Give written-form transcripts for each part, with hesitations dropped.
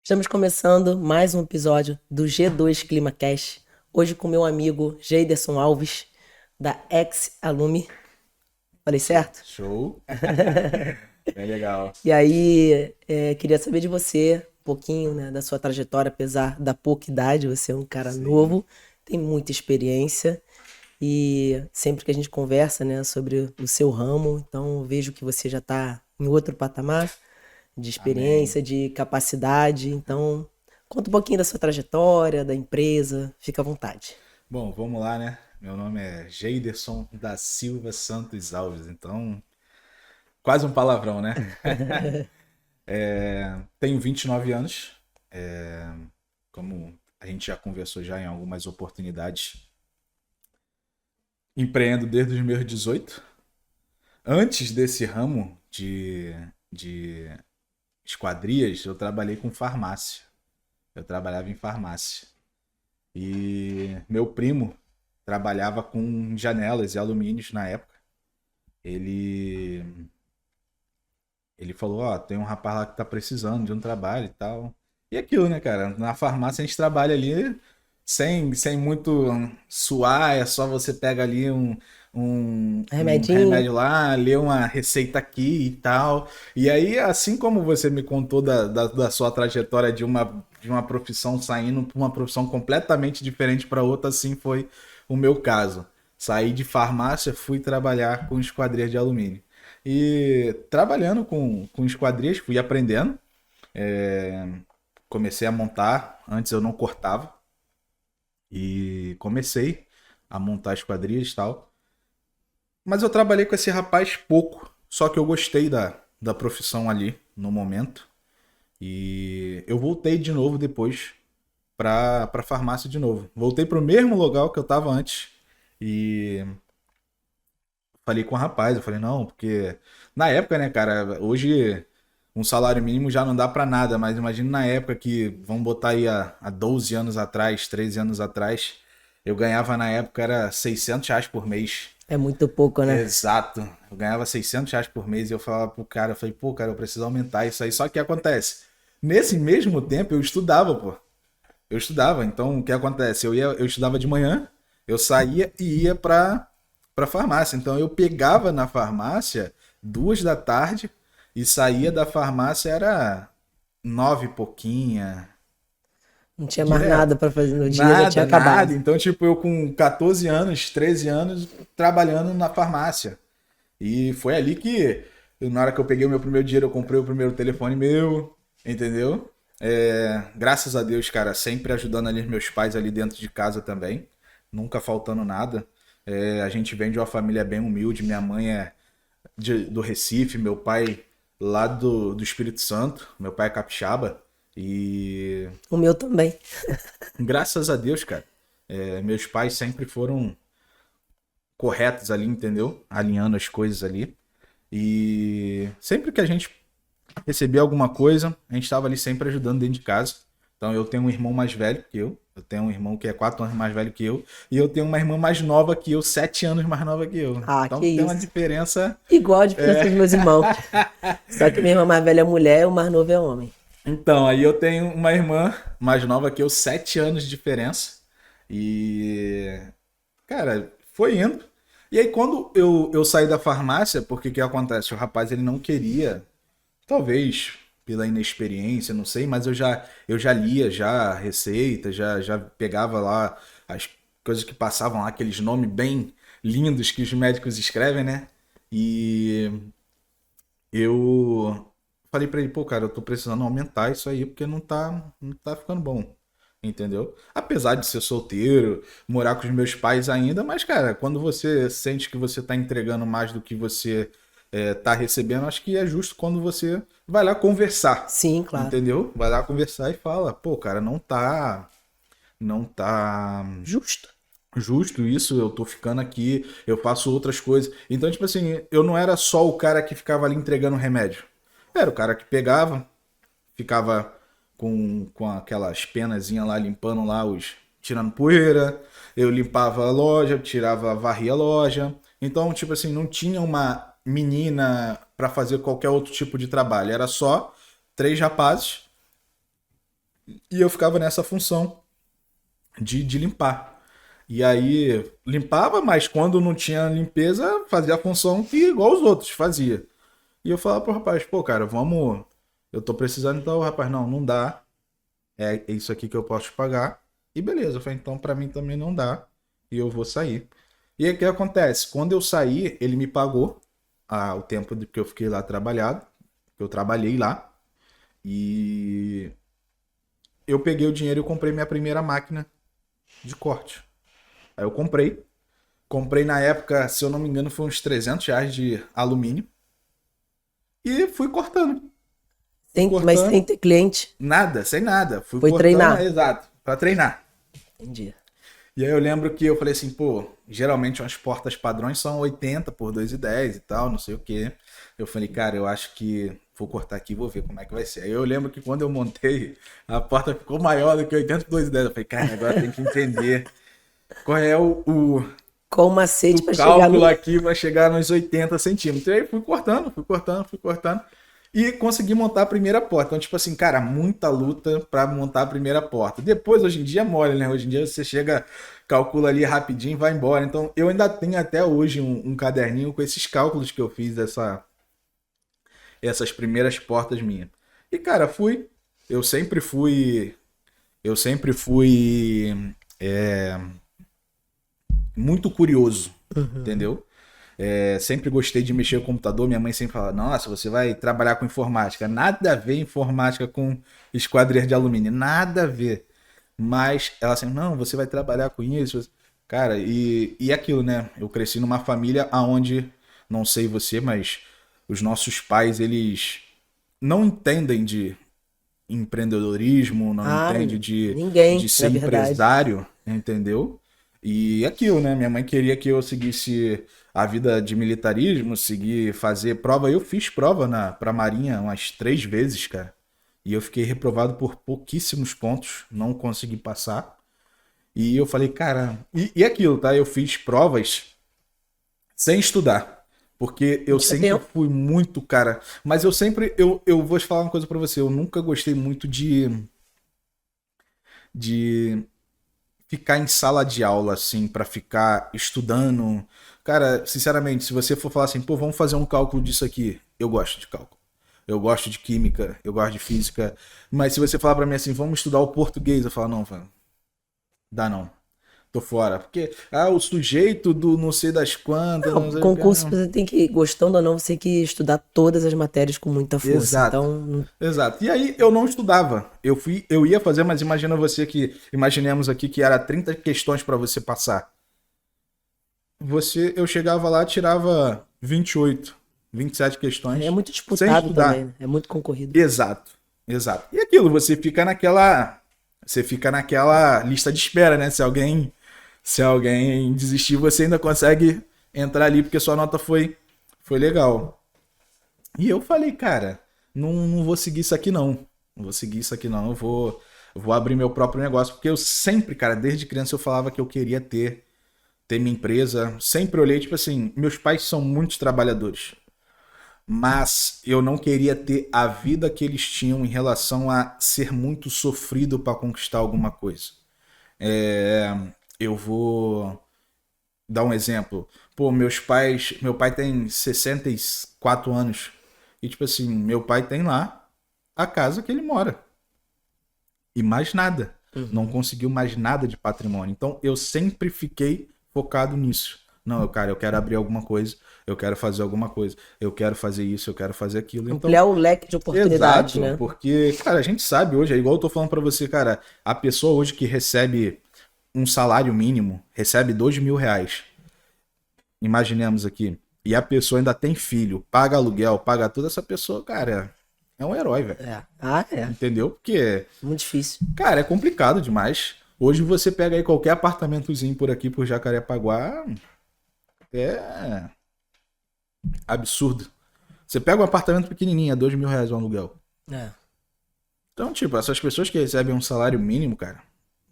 Estamos começando mais um episódio do G2 ClimaCast. Hoje com meu amigo Geiderson Alves, da Ex-Alume. Falei certo? Show. Bem legal. E aí, queria saber de você um pouquinho, né, da sua trajetória, apesar da pouca idade, você é um cara Sim. novo, tem muita experiência. E sempre que a gente conversa, né, sobre o seu ramo, então eu vejo que você já está em outro patamar de Amém. experiência, de capacidade. Então, conta um pouquinho da sua trajetória, da empresa, fica à vontade. Bom, vamos lá, né? Meu nome é Geiderson da Silva Santos Alves, então quase um palavrão, né? Tenho 29 anos, como a gente já conversou já em algumas oportunidades. Empreendo desde os meus 18. Antes desse ramo de esquadrias, eu trabalhei com farmácia. Eu trabalhava em farmácia. E meu primo trabalhava com janelas e alumínios na época. Ele ele falou, ó, tem um rapaz lá que tá precisando de um trabalho e tal. E aquilo, né, cara? Na farmácia a gente trabalha ali sem muito suar, é só você pega ali um Remedinho? remédio lá, lê uma receita aqui e tal. E aí, assim como você me contou da sua trajetória de uma profissão saindo para uma profissão completamente diferente para outra, assim foi o meu caso. Saí de farmácia, fui trabalhar com esquadrias de alumínio. E trabalhando com esquadrias, fui aprendendo. Comecei a montar, antes eu não cortava. E comecei a montar esquadrias e tal. Mas eu trabalhei com esse rapaz pouco. Só que eu gostei da profissão ali, no momento. E eu voltei de novo depois pra farmácia de novo. Voltei pro mesmo lugar que eu tava antes. E falei com o rapaz, eu falei, não, porque na época, né, cara, hoje um salário mínimo já não dá pra nada, mas imagina na época que, vamos botar aí há 12 anos atrás, 13 anos atrás, eu ganhava na época era R$ 600 por mês. É muito pouco, né? Exato, eu ganhava R$ 600 por mês e eu falava pro cara, eu falei, pô, cara, eu preciso aumentar isso aí. Só que o que acontece? Nesse mesmo tempo eu estudava, pô. Eu estudava, então o que acontece? Eu estudava de manhã, eu saía e ia pra farmácia. Então eu pegava na farmácia 2 da tarde e saía da farmácia era 9 e pouquinha, Não tinha mais nada direto. pra fazer no dia, já tinha Nada, nada. acabado. Então, tipo, eu com 14 anos, 13 anos, trabalhando na farmácia. E foi ali que, na hora que eu peguei o meu primeiro dinheiro, eu comprei o primeiro telefone meu, entendeu? Graças a Deus, cara, sempre ajudando ali meus pais ali dentro de casa também, nunca faltando nada. A gente vem de uma família bem humilde, minha mãe é do Recife, meu pai lá do Espírito Santo, meu pai é capixaba. E O meu também. graças a Deus, cara, meus pais sempre foram corretos ali, entendeu? Alinhando as coisas ali. E sempre que a gente recebia alguma coisa, a gente estava ali sempre ajudando dentro de casa. Então eu tenho um irmão mais velho que eu tenho um irmão que é 4 anos mais velho que eu, e eu tenho uma irmã mais nova que eu, 7 anos mais nova que eu. Ah, que Então tem uma isso. diferença. Igual a diferença dos meus irmãos. Só que minha irmã mais velha é mulher e o mais novo é homem. Então, aí eu tenho uma irmã mais nova que eu, 7 anos de diferença. E, cara, foi indo. E aí quando eu saí da farmácia, porque o que acontece? O rapaz ele não queria. Talvez pela inexperiência, não sei, mas eu já lia já a receita, já pegava lá as coisas que passavam lá, aqueles nomes bem lindos que os médicos escrevem, né? E eu falei pra ele, pô, cara, eu tô precisando aumentar isso aí porque não tá ficando bom. Entendeu? Apesar de ser solteiro, morar com os meus pais ainda, mas, cara, quando você sente que você tá entregando mais do que você tá recebendo, acho que é justo quando você vai lá conversar. Sim, claro. Entendeu? Vai lá conversar e fala, pô, cara, não tá Justo. justo isso, eu tô ficando aqui, eu faço outras coisas. Então, tipo assim, eu não era só o cara que ficava ali entregando remédio. Era o cara que pegava, ficava com aquelas penazinhas lá, limpando lá tirando poeira. Eu limpava a loja, varria a loja. Então, tipo assim, não tinha uma menina para fazer qualquer outro tipo de trabalho. Era só 3 rapazes E eu ficava nessa função de limpar. E aí limpava, mas quando não tinha limpeza, fazia a função que igual os outros fazia. E eu falava pro rapaz, pô, cara, vamos. Eu tô precisando, então, o rapaz, não dá. É isso aqui que eu posso te pagar. E beleza, eu falei, então pra mim também não dá. E eu vou sair. E aí o que acontece? Quando eu saí, ele me pagou o tempo que eu fiquei lá trabalhado. Que eu trabalhei lá. E eu peguei o dinheiro e eu comprei minha primeira máquina de corte. Aí eu comprei. Comprei na época, se eu não me engano, foi uns R$ 300 de alumínio. E fui cortando. Fui Mas sem cortando. ter cliente. Nada, sem nada. Fui Foi cortando, treinar. exato, pra treinar. Entendi. E aí eu lembro que eu falei assim, pô, geralmente as portas padrões são 80 por 2,10 e tal, não sei o quê. Eu falei, cara, eu acho que vou cortar aqui e vou ver como é que vai ser. Aí eu lembro que quando eu montei, a porta ficou maior do que 80 por 2,10. Eu falei, cara, agora tem que entender qual é Qual o macete o pra chegar cálculo no... aqui para chegar nos 80 centímetros. E aí fui cortando, fui cortando, fui cortando. E consegui montar a primeira porta. Então, tipo assim, cara, muita luta para montar a primeira porta. Depois, hoje em dia, é mole, né? Hoje em dia você chega, calcula ali rapidinho e vai embora. Então, eu ainda tenho até hoje um caderninho com esses cálculos que eu fiz essas primeiras portas minhas. E, cara, fui. Eu sempre fui. Eu sempre fui. Muito curioso, Uhum. entendeu? Sempre gostei de mexer no computador. Minha mãe sempre fala: Nossa, você vai trabalhar com informática. Nada a ver informática com esquadrias de alumínio, nada a ver. Mas ela sempre: Não, você vai trabalhar com isso. Cara, e aquilo, né? Eu cresci numa família onde, não sei você, mas os nossos pais, eles não entendem de empreendedorismo, não Ah, entendem de ninguém, na ser verdade. empresário, entendeu? E aquilo, né? Minha mãe queria que eu seguisse a vida de militarismo, seguir fazer prova. Eu fiz prova pra Marinha umas 3 vezes, cara. E eu fiquei reprovado por pouquíssimos pontos, não consegui passar. E eu falei, cara, e aquilo, tá? Eu fiz provas sem estudar. Porque Não eu tinha sempre tempo. fui muito, cara. Mas eu sempre. Eu vou te falar uma coisa pra você. Eu nunca gostei muito de ficar em sala de aula, assim, pra ficar estudando. Cara, sinceramente, se você for falar assim, pô, vamos fazer um cálculo disso aqui, eu gosto de cálculo. Eu gosto de química, eu gosto de física. Mas se você falar pra mim assim, vamos estudar o português, eu falo, não, velho, dá não. Tô fora. Porque, o sujeito do não sei das quantas, não Não, sei o que. concurso você tem que, gostando ou não, você tem que estudar todas as matérias com muita força. Exato. Então, Exato. E aí eu não estudava. Eu ia fazer, mas imagina você que imaginemos aqui que era 30 questões para você passar. Eu chegava lá, tirava 28, 27 é questões muito sem disputado também, estudar. né? É muito concorrido. Exato. Exato. E aquilo, você fica naquela lista de espera, né? Se alguém desistir, você ainda consegue entrar ali porque sua nota foi legal. E eu falei, cara, não vou seguir isso aqui não. Não vou seguir isso aqui não. Eu vou abrir meu próprio negócio. Porque eu sempre, cara, desde criança eu falava que eu queria ter minha empresa. Sempre olhei, tipo assim, meus pais são muitos trabalhadores. Mas eu não queria ter a vida que eles tinham em relação a ser muito sofrido para conquistar alguma coisa. É, eu vou dar um exemplo. Pô, meu pai tem 64 anos. E tipo assim, meu pai tem lá a casa que ele mora. E mais nada. Não Uhum. conseguiu mais nada de patrimônio. Então eu sempre fiquei focado nisso. Não, cara, eu quero abrir alguma coisa, eu quero fazer alguma coisa, eu quero fazer isso, eu quero fazer aquilo. Então, Ampliar o leque de oportunidades, exato, né? porque, cara, a gente sabe hoje, é igual eu tô falando pra você, cara, a pessoa hoje que recebe um salário mínimo, recebe R$ 2.000, imaginemos aqui, e a pessoa ainda tem filho, paga aluguel, paga tudo, essa pessoa, cara, é um herói, velho. É. Ah, é. Entendeu? Porque, Muito difícil. cara, é complicado demais. Hoje você pega aí qualquer apartamentozinho por aqui, por Jacarepaguá, é absurdo. Você pega um apartamento pequenininho, é R$ 2.000 o aluguel. É. Então, tipo, essas pessoas que recebem um salário mínimo, cara,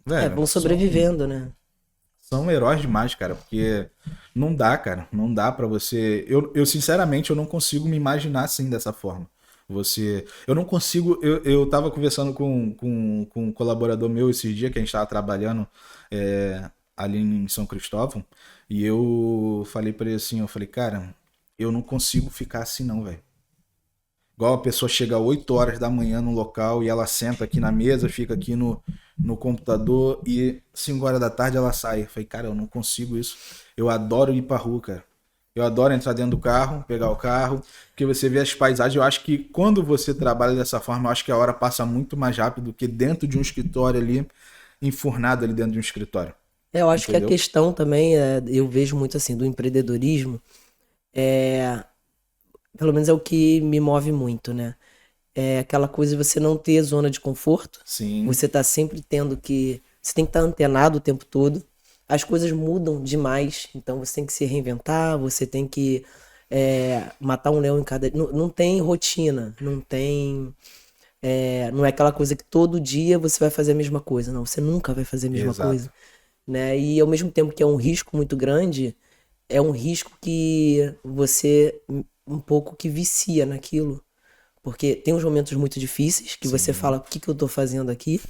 velho, Vão são, sobrevivendo, né? são heróis demais, cara, porque não dá, cara, não dá pra você. Eu sinceramente, eu não consigo me imaginar assim dessa forma. Eu não consigo. Eu tava conversando com um colaborador meu esses dias, que a gente tava trabalhando ali em São Cristóvão, e eu falei pra ele assim, eu falei, cara, eu não consigo ficar assim não, velho. Igual a pessoa chega 8 horas da manhã no local e ela senta aqui na mesa, fica aqui no computador e 5 horas da tarde ela sai. Eu falei, cara, eu não consigo isso. Eu adoro ir pra rua, cara. Eu adoro entrar dentro do carro, pegar o carro, porque você vê as paisagens. Eu acho que quando você trabalha dessa forma, eu acho que a hora passa muito mais rápido do que dentro de um escritório ali, enfurnado ali dentro de um escritório. Eu acho que a Entendeu? questão também, eu vejo muito assim, do empreendedorismo, pelo menos é o que me move muito, né? É aquela coisa de você não ter zona de conforto, Sim, você tá sempre tendo que. Você tem que estar antenado o tempo todo. As coisas mudam demais, então você tem que se reinventar, você tem que matar um leão em cada. Não, não tem rotina, não tem. Não é aquela coisa que todo dia você vai fazer a mesma coisa, não, você nunca vai fazer a mesma exato. coisa, né? E ao mesmo tempo que é um risco muito grande, é um risco que você um pouco que vicia naquilo. Porque tem uns momentos muito difíceis que você fala, Sim, o que que eu tô fazendo aqui?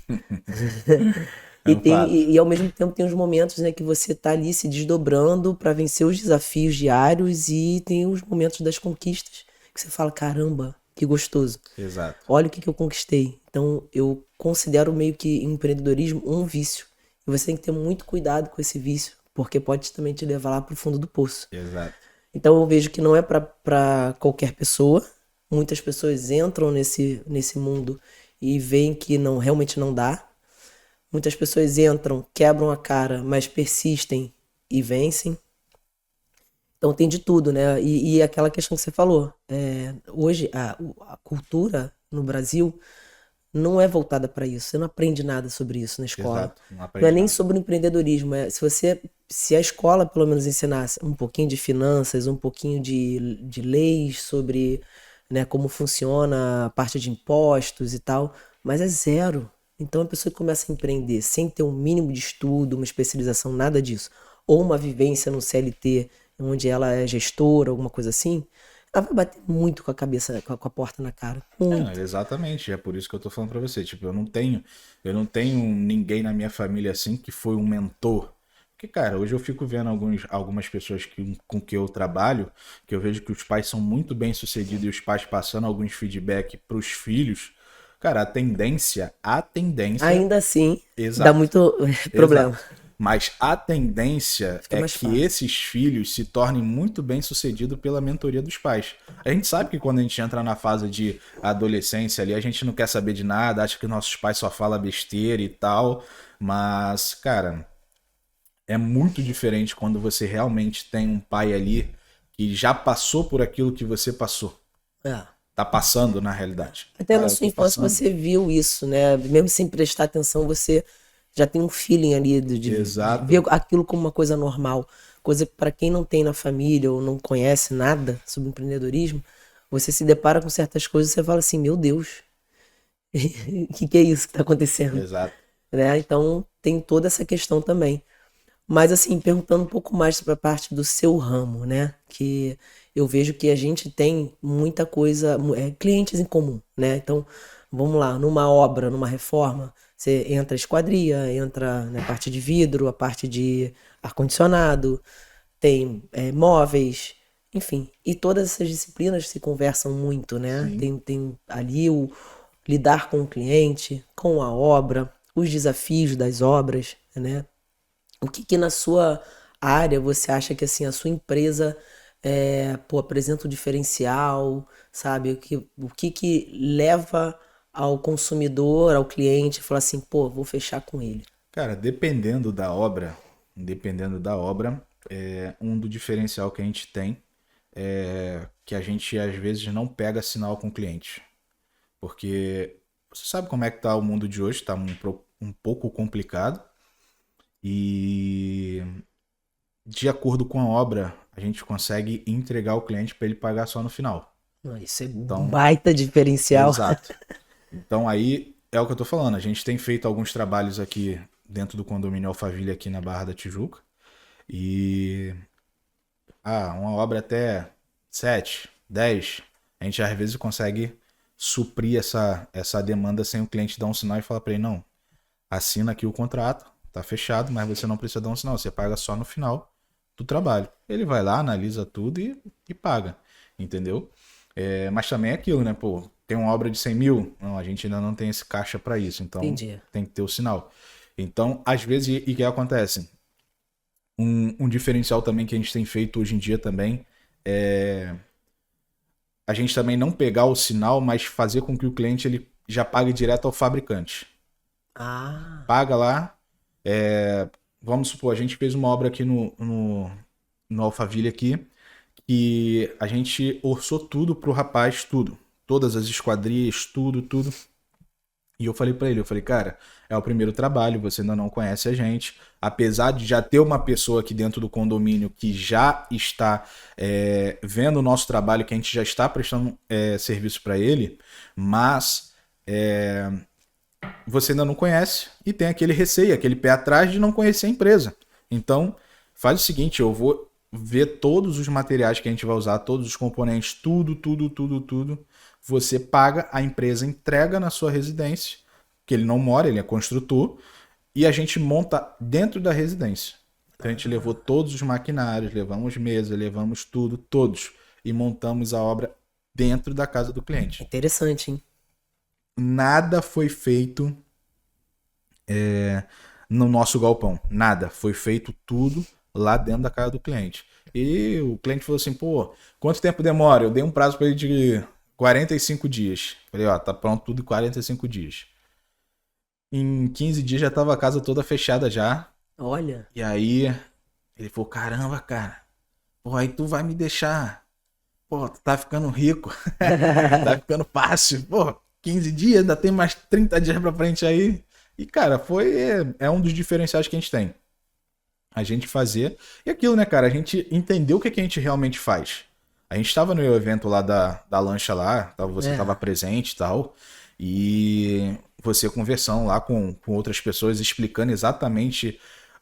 é um fato. E ao mesmo tempo tem uns momentos, né, que você tá ali se desdobrando para vencer os desafios diários e tem os momentos das conquistas que você fala, caramba, que gostoso. Exato. Olha o que que eu conquistei. Então eu considero meio que empreendedorismo um vício. E você tem que ter muito cuidado com esse vício, porque pode também te levar lá pro fundo do poço. Exato. Então eu vejo que não é para qualquer pessoa. Muitas pessoas entram nesse mundo e veem que não realmente não dá. Muitas pessoas entram, quebram a cara, mas persistem e vencem. Então tem de tudo, né? E aquela questão que você falou, hoje a cultura no Brasil não é voltada para isso. Você não aprende nada sobre isso na escola. Exato. Não Não é aprende nem nada. sobre o empreendedorismo. Se a escola pelo menos ensinasse um pouquinho de finanças, um pouquinho de leis sobre, né, como funciona a parte de impostos e tal, mas é zero. Então a pessoa que começa a empreender sem ter um mínimo de estudo, uma especialização, nada disso, ou uma vivência no CLT, onde ela é gestora, alguma coisa assim, ela vai bater muito com a cabeça, com a porta na cara. É, Muito. exatamente, é por isso que eu tô falando pra você. Tipo, eu não tenho ninguém na minha família assim que foi um mentor. Porque, cara, hoje eu fico vendo algumas pessoas com que eu trabalho, que eu vejo que os pais são muito bem sucedidos e os pais passando alguns feedback pros filhos. Cara, a tendência, Ainda assim, dá exato. muito Exato. problema. Mas a tendência Fica é mais que fácil. esses filhos se tornem muito bem sucedidos pela mentoria dos pais. A gente sabe que quando a gente entra na fase de adolescência ali, a gente não quer saber de nada, acha que nossos pais só falam besteira e tal. Mas, cara, é muito diferente quando você realmente tem um pai ali que já passou por aquilo que você passou. É. Tá passando na realidade. Até Ah, na eu sua tô infância passando. você viu isso, né? Mesmo sem prestar atenção, você já tem um feeling ali de ver Exato. aquilo como uma coisa normal. Coisa que para quem não tem na família ou não conhece nada sobre empreendedorismo, você se depara com certas coisas e você fala assim, meu Deus, o que é isso que está acontecendo? Exato. Né? Então tem toda essa questão também. Mas assim, perguntando um pouco mais sobre a parte do seu ramo, né? Que eu vejo que a gente tem muita coisa, clientes em comum, né? Então, vamos lá, numa obra, numa reforma, você entra a esquadria, entra na parte de vidro, a parte de ar-condicionado, tem móveis, enfim. E todas essas disciplinas se conversam muito, né? Sim. Tem ali o lidar com o cliente, com a obra, os desafios das obras, né? O que que na sua área você acha que assim a sua empresa pô, apresenta um diferencial, sabe? O que que leva ao consumidor, ao cliente, falar assim, pô, vou fechar com ele. Cara, dependendo da obra, um do diferencial que a gente tem é que a gente às vezes não pega sinal com o cliente. Porque você sabe como é que tá o mundo de hoje, tá um pouco complicado e de acordo com a obra, a gente consegue entregar o cliente para ele pagar só no final. Ah, isso é um Então, baita diferencial. exato. Então aí é o que eu tô falando. A gente tem feito alguns trabalhos aqui dentro do condomínio Alphaville aqui na Barra da Tijuca. E uma obra até 7, 10, a gente às vezes consegue suprir essa demanda sem o cliente dar um sinal e falar para ele, não, assina aqui o contrato, tá fechado, mas você não precisa dar um sinal, você paga só no final do trabalho. Ele vai lá, analisa tudo e paga, entendeu? Mas também é aquilo, né? Pô, tem uma obra de 100 mil? Não, a gente ainda não tem esse caixa para isso, então Entendi. tem que ter o sinal. Então, às vezes, e o que acontece? Um diferencial também que a gente tem feito hoje em dia também é a gente também não pegar o sinal, mas fazer com que o cliente ele já pague direto ao fabricante. Ah, Paga lá, vamos supor, a gente fez uma obra aqui no Alphaville aqui, que a gente orçou tudo pro rapaz, tudo. Todas as esquadrias, tudo. E eu falei pra ele, cara, é o primeiro trabalho, você ainda não conhece a gente. Apesar de já ter uma pessoa aqui dentro do condomínio que já está vendo o nosso trabalho, que a gente já está prestando serviço para ele, mas você ainda não conhece e tem aquele receio, aquele pé atrás de não conhecer a empresa. Então, faz o seguinte, eu vou ver todos os materiais que a gente vai usar, todos os componentes, tudo. Você paga, a empresa entrega na sua residência, que ele não mora, ele é construtor, e a gente monta dentro da residência. Então a gente levou todos os maquinários, levamos mesa, levamos tudo, todos, e montamos a obra dentro da casa do cliente. interessante, hein? Nada foi feito no nosso galpão. Nada. Foi feito tudo lá dentro da casa do cliente. E o cliente falou assim, pô, quanto tempo demora? Eu dei um prazo para ele de 45 dias. Falei, ó, tá pronto tudo em 45 dias. Em 15 dias já tava a casa toda fechada já. Olha, E aí ele falou, caramba, cara. Pô, aí tu vai me deixar. Pô, tu tá ficando rico. Tá ficando fácil. Pô, 15 dias, ainda tem mais 30 dias pra frente aí. E, cara, é um dos diferenciais que a gente tem. A gente fazer. E aquilo, né, cara? A gente entendeu o que a gente realmente faz. A gente tava no evento lá da lancha lá, você tava presente e tal. E você conversando lá com outras pessoas, explicando exatamente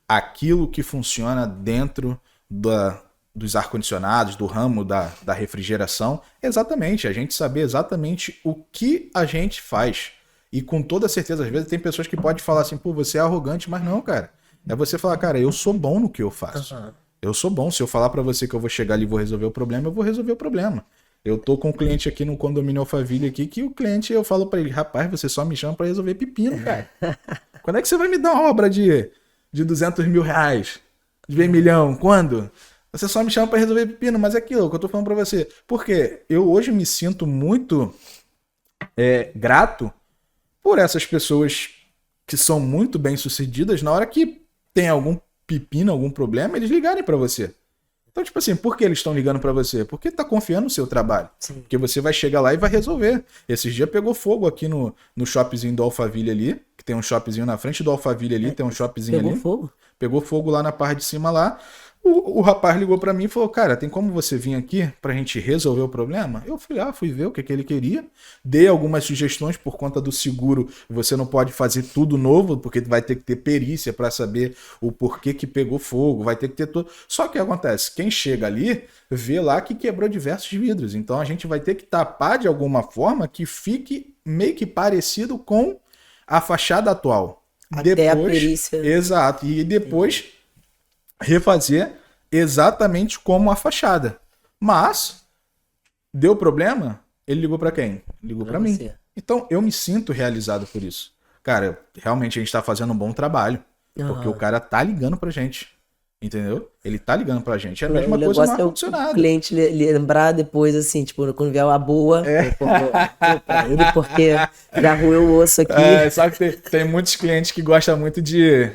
aquilo que funciona dentro dos ar-condicionados, do ramo da refrigeração. Exatamente, a gente saber exatamente o que a gente faz. E com toda certeza, às vezes tem pessoas que podem falar assim, pô, você é arrogante, mas não, cara. É você falar, cara, eu sou bom no que eu faço. Eu sou bom. Se eu falar pra você que eu vou chegar ali e vou resolver o problema, eu vou resolver o problema. Eu tô com um cliente aqui no condomínio Alphaville aqui, que o cliente, eu falo pra ele, rapaz, você só me chama pra resolver pepino, cara. Quando é que você vai me dar uma obra de 200 mil reais? De meio milhão? Quando? Você só me chama pra resolver pepino, mas é aquilo que eu tô falando pra você. Porque eu hoje me sinto muito grato por essas pessoas que são muito bem sucedidas na hora que tem algum pepino, algum problema, eles ligarem pra você. Então, tipo assim, por que eles estão ligando pra você? Porque tá confiando no seu trabalho. sim. Porque você vai chegar lá e vai resolver. Esses dias pegou fogo aqui no shoppingzinho do Alphaville ali, que tem um shoppingzinho na frente do Alphaville ali, tem um shoppingzinho Pegou ali. fogo? Pegou fogo lá na parte de cima lá. O rapaz ligou pra mim e falou, cara, tem como você vir aqui pra gente resolver o problema? Eu fui lá, fui ver o que ele queria. Dei algumas sugestões por conta do seguro. Você não pode fazer tudo novo, porque vai ter que ter perícia pra saber o porquê que pegou fogo. Vai ter que ter tudo. Só que acontece, quem chega ali vê lá que quebrou diversos vidros. Então a gente vai ter que tapar de alguma forma que fique meio que parecido com a fachada atual. Até a perícia. Exato. E depois refazer exatamente como a fachada. Mas deu problema, ele ligou pra quem? Ligou pra mim. você. Então eu me sinto realizado por isso. Cara, realmente a gente tá fazendo um bom trabalho, porque o cara tá ligando pra gente. Entendeu? Ele tá ligando pra gente. É a mesma O coisa no negócio é o ar-condicionado. cliente lembrar depois, assim, tipo, quando vier a boa, eu vou pra ele, porque já roeu o osso aqui. Só que tem muitos clientes que gostam muito de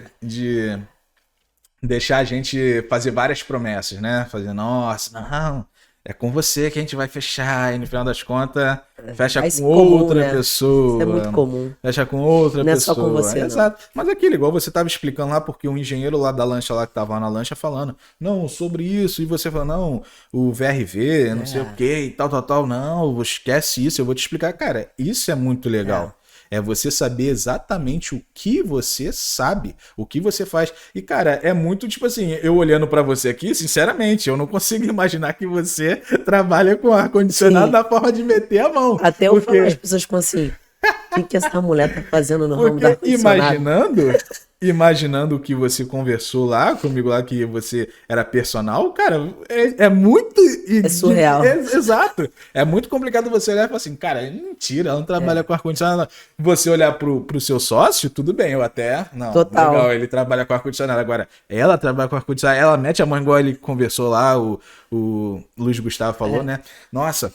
deixar a gente fazer várias promessas, né? Fazer, nossa, não, é com você que a gente vai fechar. E no final das contas, fecha Mas com comum, outra né? pessoa. Isso é muito comum. Fecha com outra Não é pessoa. só com você, não. Exato. Mas aquilo, igual você tava explicando lá, porque o engenheiro lá da lancha lá que tava lá na lancha falando, não, sobre isso, e você fala, não, o VRV, não sei o que, e tal, não, esquece isso, eu vou te explicar. Cara, isso é muito legal. É você saber exatamente o que você sabe, o que você faz. E, cara, é muito tipo assim, eu olhando pra você aqui, sinceramente, eu não consigo imaginar que você trabalha com ar-condicionado Sim. na forma de meter a mão. Até eu falar, as Porque pessoas ficam assim, o que essa mulher tá fazendo no ramo do Porque ar-condicionado? imaginando o que você conversou lá comigo lá, que você era personal, cara, é muito. É surreal. Exato. É muito complicado você olhar e falar assim, cara, é mentira, ela não trabalha É, com ar-condicionado. Você olhar pro seu sócio, tudo bem, eu até. Não, total. legal, ele trabalha com ar-condicionado. Agora, ela trabalha com ar-condicionado, ela mete a mão igual ele conversou lá, o Luiz Gustavo falou, É, né? Nossa.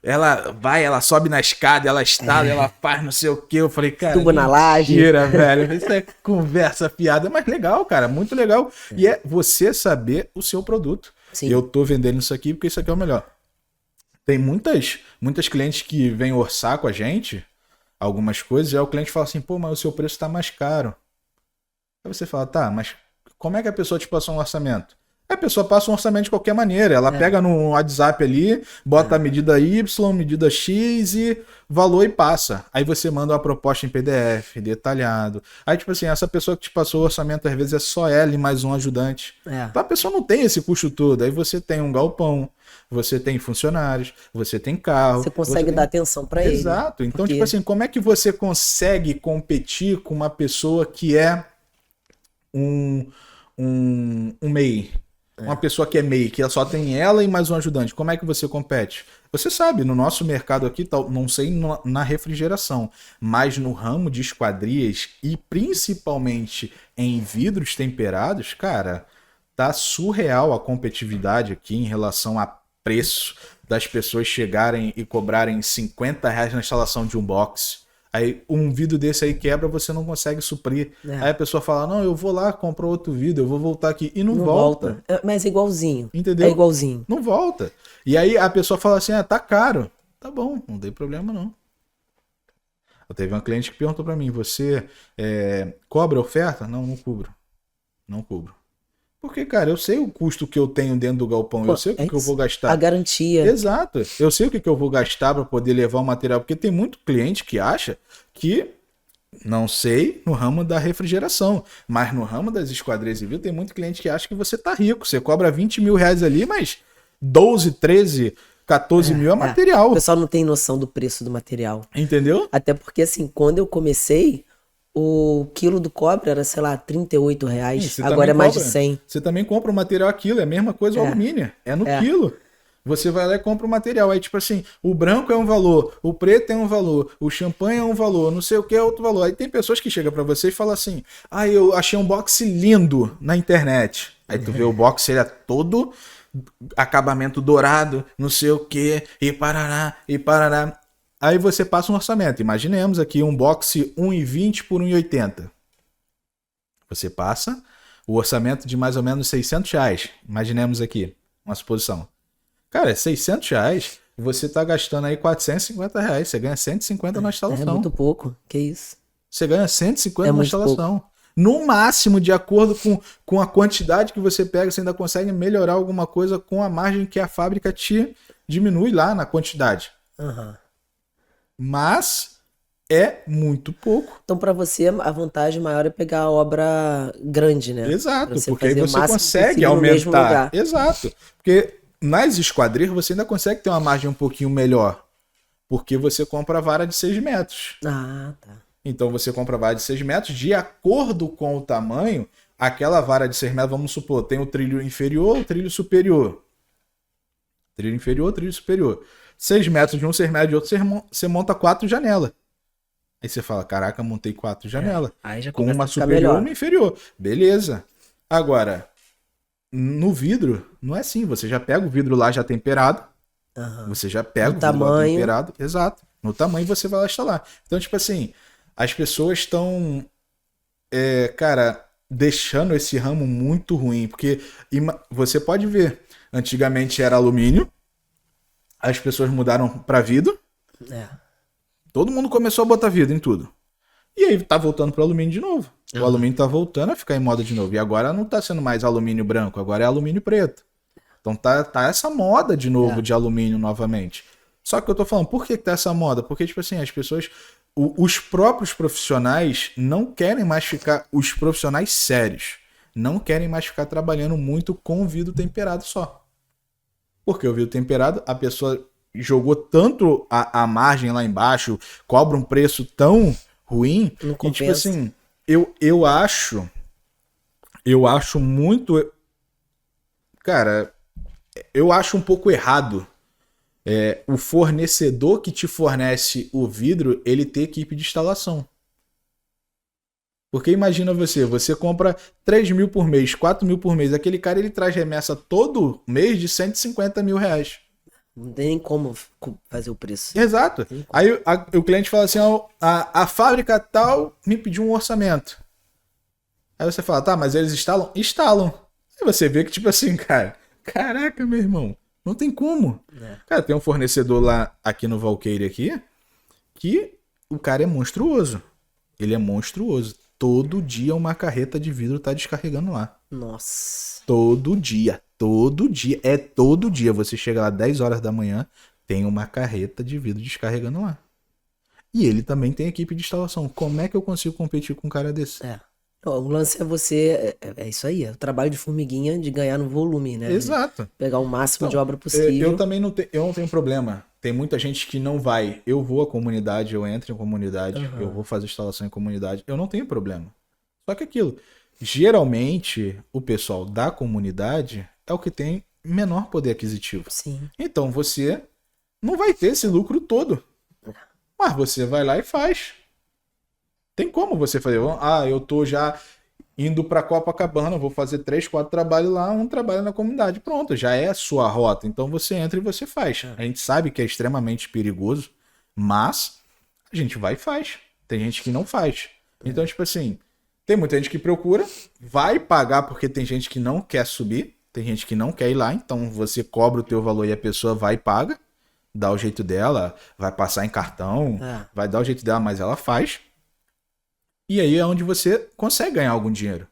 Ela vai, ela sobe na escada, ela estala, ela faz não sei o que. Eu falei, cara, tubo na laje. mentira, velho. Isso é conversa fiada, mas legal, cara, muito legal. E é você saber o seu produto. Eu Sim. tô vendendo isso aqui porque isso aqui é o melhor. Tem muitas clientes que vêm orçar com a gente algumas coisas, e aí o cliente fala assim, pô, mas o seu preço tá mais caro. Aí você fala, tá, mas como é que a pessoa te passou um orçamento? A pessoa passa um orçamento de qualquer maneira. Ela É, pega no WhatsApp ali, bota a é. medida Y, medida X e valor e passa. Aí você manda uma proposta em PDF, detalhado. Aí, tipo assim, essa pessoa que te passou o orçamento, às vezes é só ela e mais um ajudante. É. Então a pessoa não tem esse custo todo. Aí você tem um galpão, você tem funcionários, você tem carro. Você Você consegue tem... dar atenção pra ele. Exato. Então, tipo Porque assim, como é que você consegue competir com uma pessoa que é um, um MEI? Uma pessoa que é MEI, que só tem ela e mais um ajudante. Como é que você compete? Você sabe, no nosso mercado aqui, não sei na refrigeração, mas no ramo de esquadrias e principalmente em vidros temperados, cara, tá surreal a competitividade aqui em relação a preço das pessoas chegarem e cobrarem R$ 50 na instalação de um box. Aí um vidro desse aí quebra, você não consegue suprir. é, Aí a pessoa fala, não, eu vou lá comprar outro vidro, eu vou voltar aqui. E não não volta. volta. Mas é igualzinho. É Entendeu? igualzinho. Não volta. E aí a pessoa fala assim, tá caro. Tá bom, não tem problema não. Eu teve uma cliente que perguntou pra mim, você cobra oferta? Não, não cubro. Não cubro. Porque, cara, eu sei o custo que eu tenho dentro do galpão, eu Pô, sei o é que eu vou isso. A gastar. garantia. Exato. Eu sei o que eu vou gastar para poder levar o material, porque tem muito cliente que acha que, não sei, no ramo da refrigeração, mas no ramo das esquadrias civil tem muito cliente que acha que você tá rico. Você cobra R$ 20 mil ali, mas 12, 13, 14 mil é O material. pessoal não tem noção do preço do material. Entendeu? Até porque, assim, quando eu comecei, o quilo do cobre era, sei lá, R$ 38. Você Agora também é mais de cobra. 100. Você também compra o material aquilo, é a mesma coisa o É, alumínio, é no é. quilo. Você vai lá e compra o material. Aí, tipo assim, o branco é um valor, o preto é um valor, o champanhe é um valor, não sei o que é outro valor. Aí tem pessoas que chegam pra você e falam assim: ah, eu achei um box lindo na internet. Aí tu vê o box, ele é todo acabamento dourado, não sei o que, e parará, e parará. Aí você passa um orçamento. Imaginemos aqui um box 1,20 por 1,80. Você passa o orçamento de mais ou menos R$ 600. Imaginemos aqui uma suposição. Cara, R$ 600, você tá gastando aí R$ 450. Você ganha 150 na É instalação. muito pouco. Que isso? Você ganha 150 É na muito instalação. No máximo, de acordo com a quantidade que você pega, você ainda consegue melhorar alguma coisa com a margem que a fábrica te diminui lá na quantidade. Aham. Mas é muito pouco. Então, pra você, a vantagem maior é pegar a obra grande, né? Pra Exato, você porque aí fazer o você máximo consegue possível no mesmo aumentar. lugar. Exato. Porque nas esquadrias você ainda consegue ter uma margem um pouquinho melhor. Porque você compra a vara de 6 metros. Ah, tá. Então você compra a vara de 6 metros, de acordo com o tamanho, aquela vara de 6 metros, vamos supor, tem o trilho inferior, o trilho superior. Trilho inferior, trilho superior. 6 metros de um, 6 metros de outro, você monta 4 janelas. Aí você fala, caraca, montei 4 janelas. Aí já Com começa uma a ficar superior e melhor. uma inferior. Beleza. Agora, no vidro, não é assim. Você já pega o vidro lá já temperado. Aham. Você já pega No o vidro lá tamanho. temperado. Exato. No tamanho você vai lá instalar. Então, tipo assim, as pessoas estão, cara, deixando esse ramo muito ruim. Porque você pode ver, antigamente era alumínio, as pessoas mudaram para vidro, É. todo mundo começou a botar vidro em tudo. E aí tá voltando pro alumínio de novo. O alumínio tá voltando a ficar em moda de novo. E agora não tá sendo mais alumínio branco, agora é alumínio preto. Então tá essa moda de novo de alumínio novamente. Só que eu tô falando, por que tá essa moda? Porque, tipo assim, as pessoas os próprios profissionais não querem mais ficar, os profissionais sérios, não querem mais ficar trabalhando muito com vidro temperado só. Porque o vidro temperado, a pessoa jogou tanto a margem lá embaixo, cobra um preço tão ruim, Não e tipo compensa. assim, eu acho muito, cara, eu acho um pouco errado o fornecedor que te fornece o vidro, ele ter equipe de instalação. Porque imagina você compra 3 mil por mês, 4 mil por mês, aquele cara ele traz remessa todo mês de 150 mil reais. Não tem nem como fazer o preço. Exato. Não tem como. Aí o cliente fala assim, ó, a fábrica tal me pediu um orçamento. Aí você fala, tá, mas eles instalam? Instalam. Aí você vê que tipo assim, cara, caraca, meu irmão, não tem como. É. Cara, tem um fornecedor lá aqui no Valkyrie aqui, que o cara é monstruoso. Ele é monstruoso. Todo dia uma carreta de vidro tá descarregando lá. Nossa. Todo dia. Todo dia. É todo dia. Você chega lá 10 horas da manhã, tem uma carreta de vidro descarregando lá. E ele também tem equipe de instalação. Como é que eu consigo competir com um cara desse? É. Ó, o lance é você. É isso aí. É o trabalho de formiguinha de ganhar no volume, né? De Exato. pegar o máximo de Então, obra eu possível. também eu não tenho problema. Tem muita gente que não vai. Eu vou à comunidade, eu entro em comunidade, eu vou fazer instalação em comunidade. Eu não tenho problema. Só que aquilo, geralmente, o pessoal da comunidade é o que tem menor poder aquisitivo. Sim. Então você não vai ter esse lucro todo. Mas você vai lá e faz. Tem como você fazer. Ah, eu tô já indo para Copacabana, vou fazer 3, 4 trabalhos lá, um trabalho na comunidade. Pronto, já é a sua rota. Então você entra e você faz. A gente sabe que é extremamente perigoso, mas a gente vai e faz. Tem gente que não faz. Então, tipo assim, tem muita gente que procura, vai pagar porque tem gente que não quer subir, tem gente que não quer ir lá, então você cobra o teu valor e a pessoa vai e paga, dá o jeito dela, vai passar em cartão, É. vai dar o jeito dela, mas ela faz. E aí é onde você consegue ganhar algum dinheiro.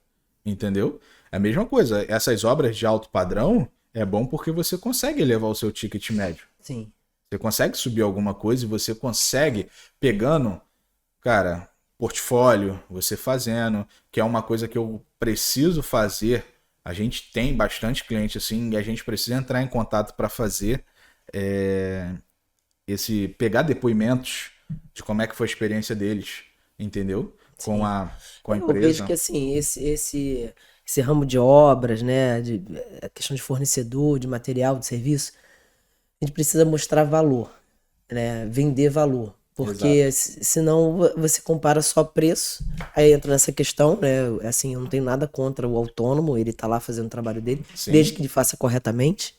Entendeu? É a mesma coisa. Essas obras de alto padrão é bom porque você consegue elevar o seu ticket médio. Sim. Você consegue subir alguma coisa e você consegue pegando, cara, portfólio, você fazendo, que é uma coisa que eu preciso fazer. A gente tem bastante cliente assim e a gente precisa entrar em contato para fazer pegar depoimentos de como é que foi a experiência deles, entendeu? Com Sim. a Eu vejo empresa. que assim, esse ramo de obras, né? A questão de fornecedor, de material, de serviço, a gente precisa mostrar valor, né? Vender valor. Porque Exato. senão você compara só preço, aí entra nessa questão, né? Assim, eu não tenho nada contra o autônomo, ele tá lá fazendo o trabalho dele, desde Sim, que ele faça corretamente.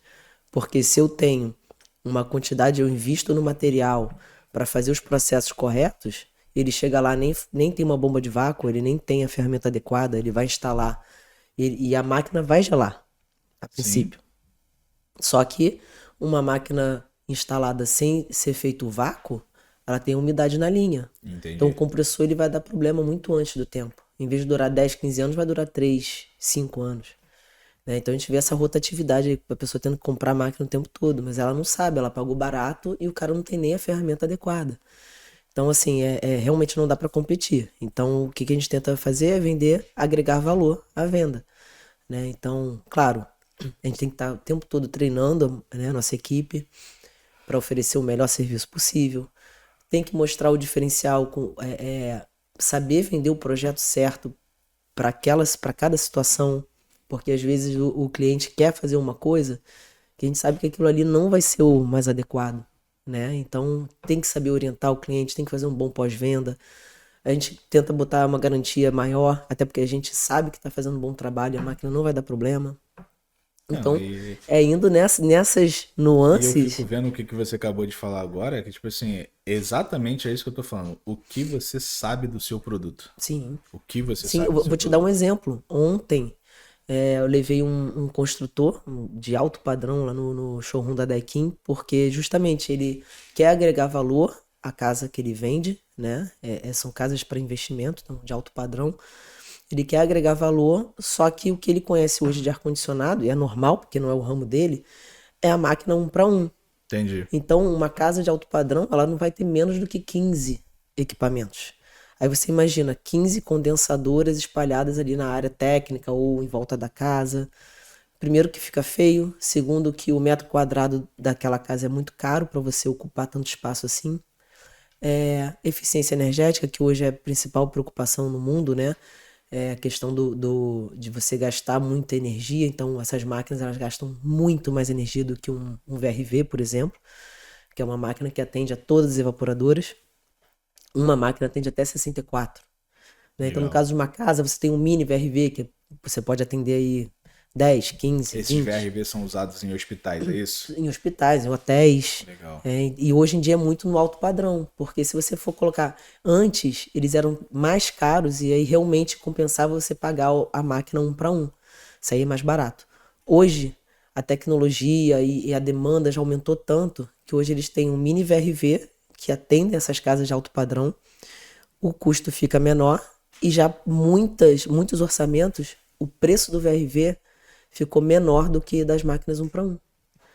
Porque se eu tenho uma quantidade, eu invisto no material para fazer os processos corretos, ele chega lá, nem tem uma bomba de vácuo, ele nem tem a ferramenta adequada, ele vai instalar e a máquina vai gelar, a sim, princípio. Só que uma máquina instalada sem ser feito o vácuo, ela tem umidade na linha. Então o entendi. compressor ele vai dar problema muito antes do tempo. Em vez de durar 10, 15 anos, vai durar 3, 5 anos. Né? Então a gente vê essa rotatividade aí, a pessoa tendo que comprar a máquina o tempo todo, mas ela não sabe, ela pagou barato e o cara não tem nem a ferramenta adequada. Então, assim, realmente não dá para competir. Então, o que que a gente tenta fazer é vender, agregar valor à venda, né? Então, claro, a gente tem que estar o tempo todo treinando, né, a nossa equipe para oferecer o melhor serviço possível. Tem que mostrar o diferencial, saber vender o projeto certo para cada situação, porque às vezes o cliente quer fazer uma coisa que a gente sabe que aquilo ali não vai ser o mais adequado, né? Então tem que saber orientar o cliente, tem que fazer um bom pós-venda. A gente tenta botar uma garantia maior, até porque a gente sabe que está fazendo um bom trabalho, a máquina não vai dar problema. Não, Então, e, é indo nessas e eu fico nuances. vendo o que você acabou de falar agora, que tipo assim, exatamente é isso que eu tô falando. O que você sabe do seu produto? Sim, O que você sim, eu sabe do seu vou te dar um produto? exemplo. Ontem, eu levei um construtor de alto padrão lá no showroom da Daikin, porque justamente ele quer agregar valor à casa que ele vende, né? São casas para investimento, então, de alto padrão. Ele quer agregar valor, só que o que ele conhece hoje de ar-condicionado, e é normal, porque não é o ramo dele, é a máquina um para um. Entendi. Então, uma casa de alto padrão, ela não vai ter menos do que 15 equipamentos. Aí você imagina 15 condensadoras espalhadas ali na área técnica ou em volta da casa. Primeiro que fica feio, segundo que o metro quadrado daquela casa é muito caro para você ocupar tanto espaço assim. Eficiência energética, que hoje é a principal preocupação no mundo, né? É a questão de você gastar muita energia. Então, essas máquinas elas gastam muito mais energia do que um VRV, por exemplo, que é uma máquina que atende a todas as evaporadoras. Uma máquina atende até 64. Né? Então, no Legal. caso de uma casa, você tem um mini VRV, que você pode atender aí 10, 15, Esses 20. VRV são usados em hospitais, é isso? Em hospitais, em hotéis. Legal. E hoje em dia é muito no alto padrão, porque se você for colocar, antes eles eram mais caros e aí realmente compensava você pagar a máquina 1 para 1. Isso aí é mais barato. Hoje, a tecnologia e a demanda já aumentou tanto que hoje eles têm um mini VRV que atende essas casas de alto padrão, o custo fica menor e já muitos orçamentos, o preço do VRV ficou menor do que das máquinas 1 para 1.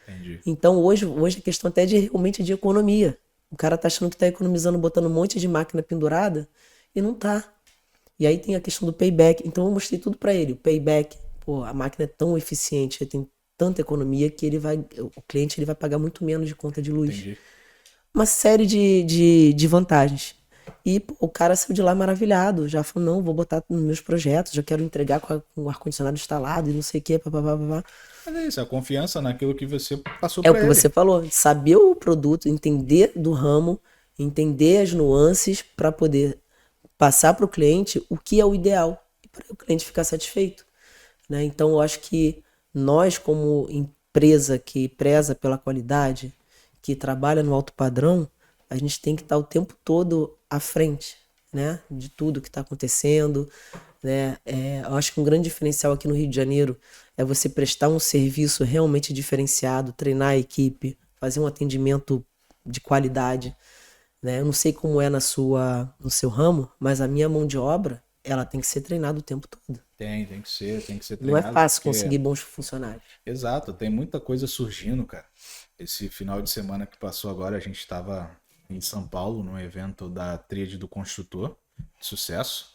Entendi. Então hoje a questão até realmente de economia. O cara tá achando que tá economizando botando um monte de máquina pendurada e não tá. E aí tem a questão do payback. Então eu mostrei tudo para ele. O payback, pô, a máquina é tão eficiente, tem tanta economia que o cliente ele vai pagar muito menos de conta de luz. Entendi. Uma série de vantagens. E pô, o cara saiu de lá maravilhado. Já falou, não, vou botar nos meus projetos, já quero entregar com o ar-condicionado instalado e não sei o que, papapá. Mas é isso, a confiança naquilo que você passou É o pra que ele. você falou, saber o produto, entender do ramo, entender as nuances para poder passar para o cliente o que é o ideal e para o cliente ficar satisfeito, né? Então eu acho que nós como empresa que preza pela qualidade, que trabalha no alto padrão, a gente tem que estar o tempo todo à frente, né? De tudo que está acontecendo, né? Eu acho que um grande diferencial aqui no Rio de Janeiro é você prestar um serviço realmente diferenciado, treinar a equipe, fazer um atendimento de qualidade, né? Eu não sei como é no seu ramo, mas a minha mão de obra, ela tem que ser treinada o tempo todo. Tem que ser Não é treinado. fácil Porque... conseguir bons funcionários. Exato, tem muita coisa surgindo, cara. Esse final de semana que passou agora, a gente estava em São Paulo, num evento da Tríade do Construtor, de sucesso.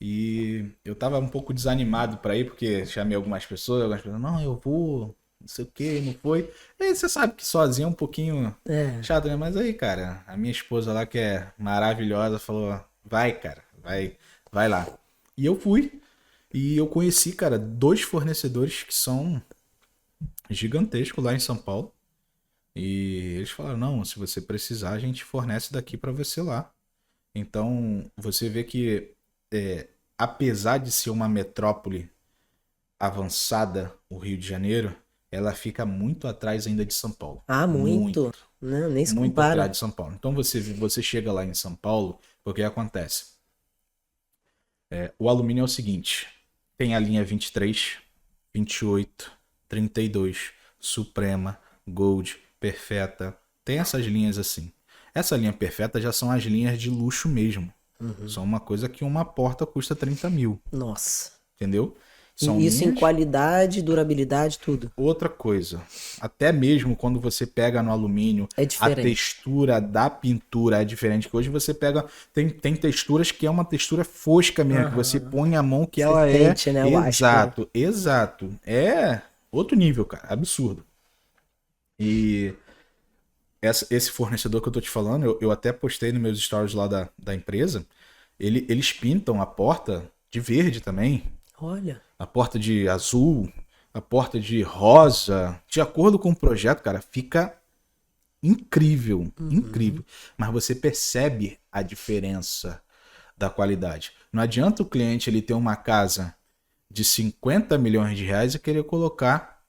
E eu tava um pouco desanimado para ir, porque chamei algumas pessoas, não, eu vou, não sei o que, não foi. E aí você sabe que sozinho é um pouquinho chato, né? Mas aí, cara, a minha esposa lá, que é maravilhosa, falou, vai, cara, vai lá. E eu fui. E eu conheci, cara, 2 fornecedores que são gigantescos lá em São Paulo. E eles falaram, não, se você precisar, a gente fornece daqui para você lá. Então, você vê que, apesar de ser uma metrópole avançada, o Rio de Janeiro, ela fica muito atrás ainda de São Paulo. Ah, muito. Não, nem se Muito compara. atrás de São Paulo. Então, você chega lá em São Paulo, o que acontece? O alumínio é o seguinte, tem a linha 23, 28, 32, Suprema, Gold, Perfetta, tem essas linhas assim. Essa linha perfeita já são as linhas de luxo mesmo. São uma coisa que uma porta custa 30 mil. Nossa. Entendeu? E São isso em linhas... qualidade, durabilidade, tudo. Outra coisa, até mesmo quando você pega no alumínio, É a diferente. textura da pintura é diferente. Que hoje você pega, tem texturas que é uma textura fosca mesmo, que você põe a mão que Você ela sente, né, o áspero. exato. É outro nível, cara, absurdo. E esse fornecedor que eu tô te falando, eu até postei nos meus stories lá da empresa, eles pintam a porta de verde também, Olha. a porta de azul, a porta de rosa, de acordo com o projeto, cara, fica incrível, incrível. Mas você percebe a diferença da qualidade. Não adianta o cliente ele ter uma casa de 50 milhões de reais e querer colocar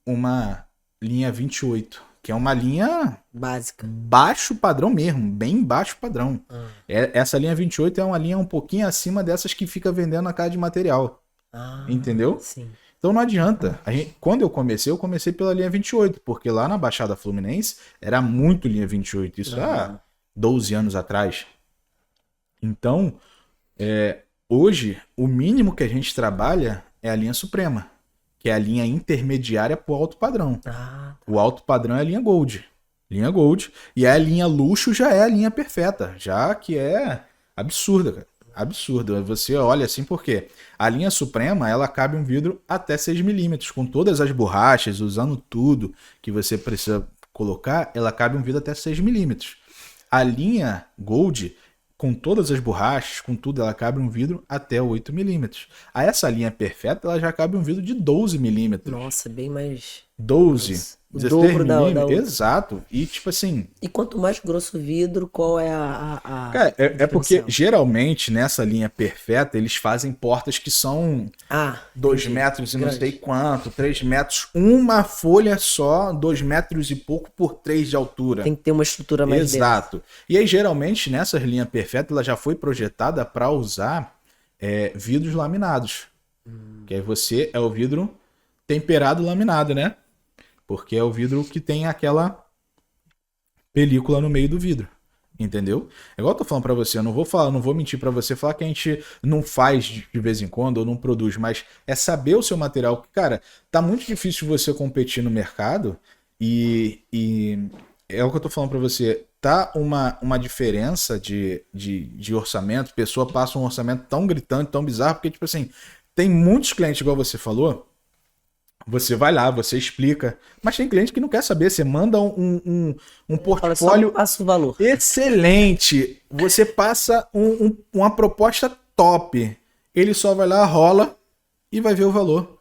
uma linha 28, que é uma linha Básica. baixo padrão mesmo, bem baixo padrão. Essa linha 28 é uma linha um pouquinho acima dessas que fica vendendo na casa de material. Entendeu? Sim. Então não adianta. Quando eu comecei pela linha 28, porque lá na Baixada Fluminense era muito linha 28. Isso há 12 anos atrás. Então, hoje, o mínimo que a gente trabalha é a linha Suprema, que é a linha intermediária para o alto padrão. O alto padrão é a linha Gold. Linha Gold. E a linha luxo já é a linha perfeita, já que é absurda, cara. Absurdo. Você olha assim, porque a linha Suprema, ela cabe um vidro até 6 milímetros, com todas as borrachas, usando tudo que você precisa colocar, ela cabe um vidro até 6 milímetros. A linha Gold, com todas as borrachas, com tudo, ela cabe um vidro até 8 milímetros. A essa linha perfeita, ela já cabe um vidro de 12 milímetros. Nossa, bem mais 12, grosso. O 16 dobro da milímetros, outra. exato. E tipo assim, E quanto mais grosso o vidro, qual é cara, o é porque diferencial? geralmente nessa linha perfeita eles fazem portas que são Ah, 2 entendi. metros e não sei Grande. quanto, 3 metros, uma folha só, 2 metros e pouco por 3 de altura. Tem que ter uma estrutura mais densa. Exato. E aí, geralmente, nessa linha perfeita, ela já foi projetada para usar vidros laminados. Que aí você é o vidro temperado laminado, né? Porque é o vidro que tem aquela película no meio do vidro. Entendeu? É igual eu tô falando pra você, eu não vou falar, não vou mentir pra você, falar que a gente não faz de vez em quando ou não produz, mas é saber o seu material. Cara, tá muito difícil você competir no mercado e é o que eu tô falando pra você. Tá uma diferença de orçamento, pessoa passa um orçamento tão gritante, tão bizarro, porque, tipo assim, tem muitos clientes, igual você falou, você vai lá, você explica, mas tem cliente que não quer saber, você manda um Fala, só me portfólio passa o valor. excelente. Você passa uma proposta top. Ele só vai lá, rola e vai ver o valor.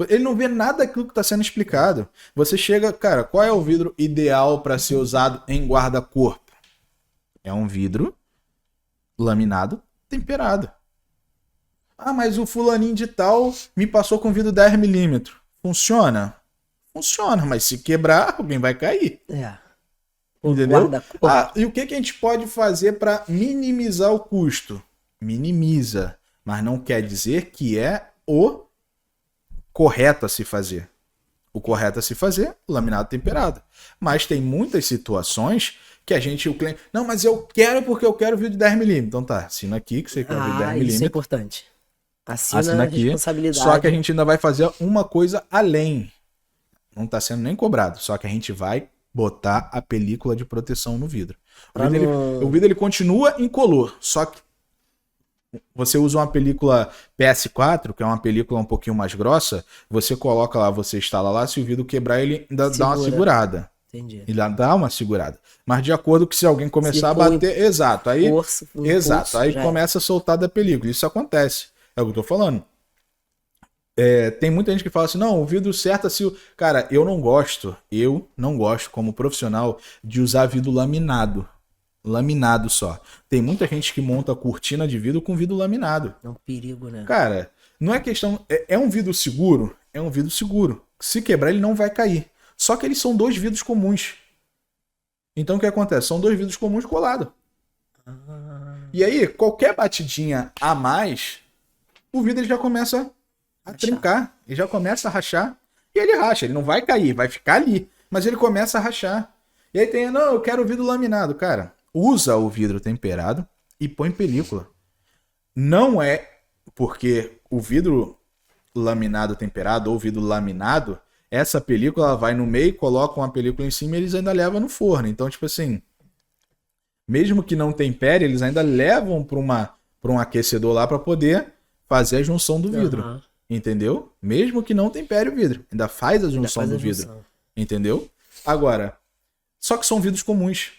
Ele não vê nada daquilo que está sendo explicado. Você chega, cara, qual é o vidro ideal para ser usado em guarda-corpo? É um vidro laminado temperado. Ah, mas o fulaninho de tal me passou com vidro 10 milímetros. Funciona? Funciona, mas se quebrar, alguém vai cair. É. O Entendeu? guarda-corpo. Ah, e o que a gente pode fazer para minimizar o custo? Minimiza, mas não quer dizer que é o correto a se fazer. O correto a se fazer, laminado temperado. Mas tem muitas situações que a gente, o cliente, não, mas eu quero porque eu quero vídeo de 10 milímetros. Então tá, assina aqui que você quer vídeo de 10 Ah, isso é milímetros, importante. assina Assina a aqui. Só que a responsabilidade. gente ainda vai fazer uma coisa além. Não está sendo nem cobrado, só que a gente vai botar a película de proteção no vidro. Pra O não. vidro ele continua incolor, só que você usa uma película PS4, que é uma película um pouquinho mais grossa, você coloca lá, você instala lá, se o vidro quebrar, ele ainda dá uma Segura. segurada. Entendi. Ele dá uma segurada. Mas de acordo com se alguém Se começar a for bater, exato, aí força, um exato, impulso, aí já é. começa a soltar da película. Isso acontece. É o que eu tô falando. Tem muita gente que fala assim, não, o vidro certo assim. Cara, eu não gosto como profissional de usar vidro laminado. Laminado só. Tem muita gente que monta cortina de vidro com vidro laminado. É um perigo, né? Cara, não é questão. É um vidro seguro? É um vidro seguro. Se quebrar, ele não vai cair. Só que eles são dois vidros comuns. Então o que acontece? São dois vidros comuns colados. E aí, qualquer batidinha a mais, o vidro ele já começa a Rachar. trincar, ele já começa a rachar. E ele racha, ele não vai cair, vai ficar ali. Mas ele começa a rachar. E aí tem, não, eu quero o vidro laminado. Cara, usa o vidro temperado e põe película. Não é porque o vidro laminado temperado ou vidro laminado, essa película ela vai no meio, coloca uma película em cima e eles ainda levam no forno. Então, tipo assim, mesmo que não tempere, eles ainda levam para um aquecedor lá para poder fazer a junção do vidro. Aham. Entendeu? Mesmo que não tempere o vidro, ainda faz a Ainda junção faz do a vidro. junção. Entendeu? Agora, só que são vidros comuns.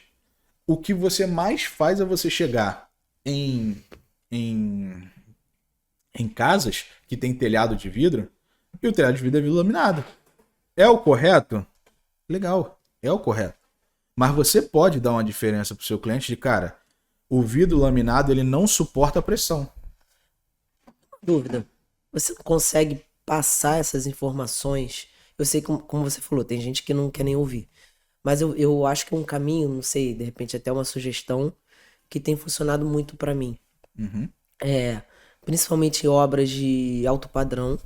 O que você mais faz é você chegar em, em, em casas que tem telhado de vidro e o telhado de vidro é vidro laminado. É o correto? Legal, é o correto. Mas você pode dar uma diferença pro seu cliente de, cara, o vidro laminado ele não suporta a pressão. Dúvida. Você não consegue passar essas informações? Eu sei que, como você falou, tem gente que não quer nem ouvir. Mas eu acho que é um caminho, não sei, de repente até uma sugestão que tem funcionado muito pra mim. Uhum. Principalmente em obras de alto padrão.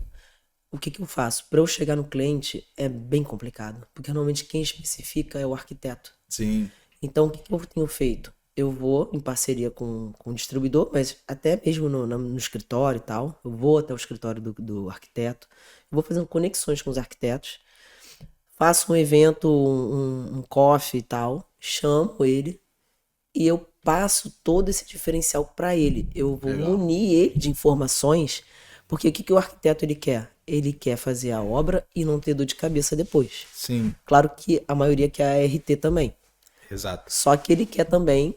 O que que eu faço? Para eu chegar no cliente é bem complicado, porque normalmente quem especifica é o arquiteto. Sim. Então, o que que eu tenho feito? Eu vou em parceria com o distribuidor, mas até mesmo no escritório e tal. Eu vou até o escritório do arquiteto, eu vou fazendo conexões com os arquitetos, faço um evento, um coffee e tal, chamo ele e eu passo todo esse diferencial para ele. Eu vou Legal. munir ele de informações, porque o que que o arquiteto ele quer? Ele quer fazer a obra e não ter dor de cabeça depois. Sim, Claro que a maioria quer a RT também. exato. Só que ele quer também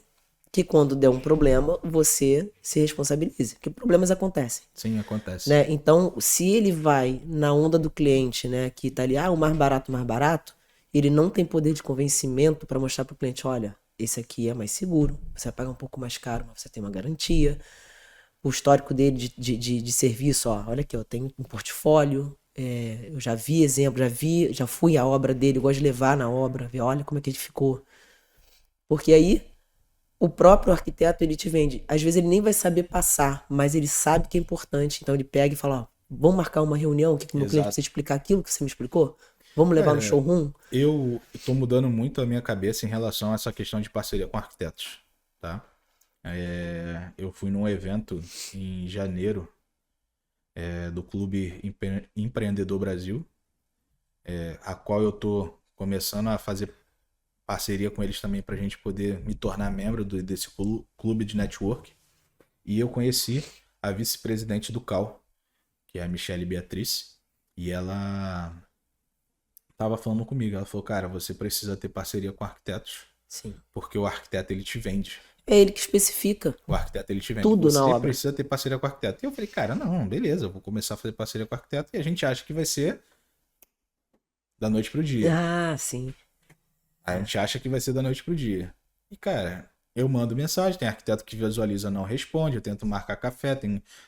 que quando der um problema, você se responsabilize. Porque problemas acontecem, Sim, acontece. né? Então, se ele vai na onda do cliente, né, que tá ali, o mais barato, ele não tem poder de convencimento para mostrar pro cliente, olha, esse aqui é mais seguro, você vai pagar um pouco mais caro, mas você tem uma garantia. O histórico dele de serviço, ó, olha aqui, eu tenho um portfólio, eu já vi exemplo, já fui à obra dele, eu gosto de levar na obra, ver, olha como é que ele ficou. Porque aí o próprio arquiteto ele te vende. Às vezes ele nem vai saber passar, mas ele sabe que é importante. Então ele pega e fala, ó, vamos marcar uma reunião aqui com o meu cliente pra você Exato. explicar aquilo que você me explicou? Vamos levar no Cara, showroom? eu tô mudando muito a minha cabeça em relação a essa questão de parceria com arquitetos, tá? Eu fui num evento em janeiro, do Clube Empreendedor Brasil, a qual eu tô começando a fazer parceria com eles também para a gente poder me tornar membro desse clube de network. E eu conheci a vice-presidente do CAL, que é a Michele Beatriz, e ela tava falando comigo. Ela falou, cara, você precisa ter parceria com arquitetos, Sim. porque o arquiteto ele te vende. É ele que especifica O arquiteto ele te vende. tudo na Você obra. precisa ter parceria com o arquiteto. E eu falei, cara, não, beleza, eu vou começar a fazer parceria com o arquiteto e a gente acha que vai ser da noite pro dia. Ah, sim. A gente acha que vai ser da noite pro dia. E, cara, eu mando mensagem, tem arquiteto que visualiza, não responde, eu tento marcar café,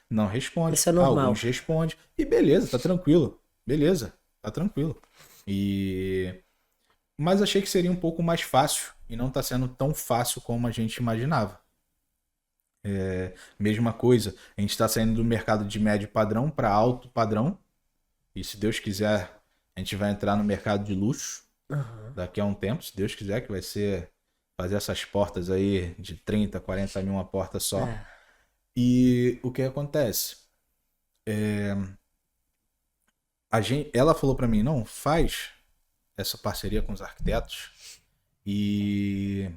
não responde, Isso é normal. alguns respondem, e beleza, tá tranquilo. Beleza, tá tranquilo. Mas achei que seria um pouco mais fácil, e não tá sendo tão fácil como a gente imaginava. Mesma coisa, a gente tá saindo do mercado de médio padrão para alto padrão, e se Deus quiser, a gente vai entrar no mercado de luxo daqui a um tempo, se Deus quiser, que vai ser fazer essas portas aí de 30, 40 mil uma porta só. É. E o que acontece? Ela falou pra mim, não, faz essa parceria com os arquitetos e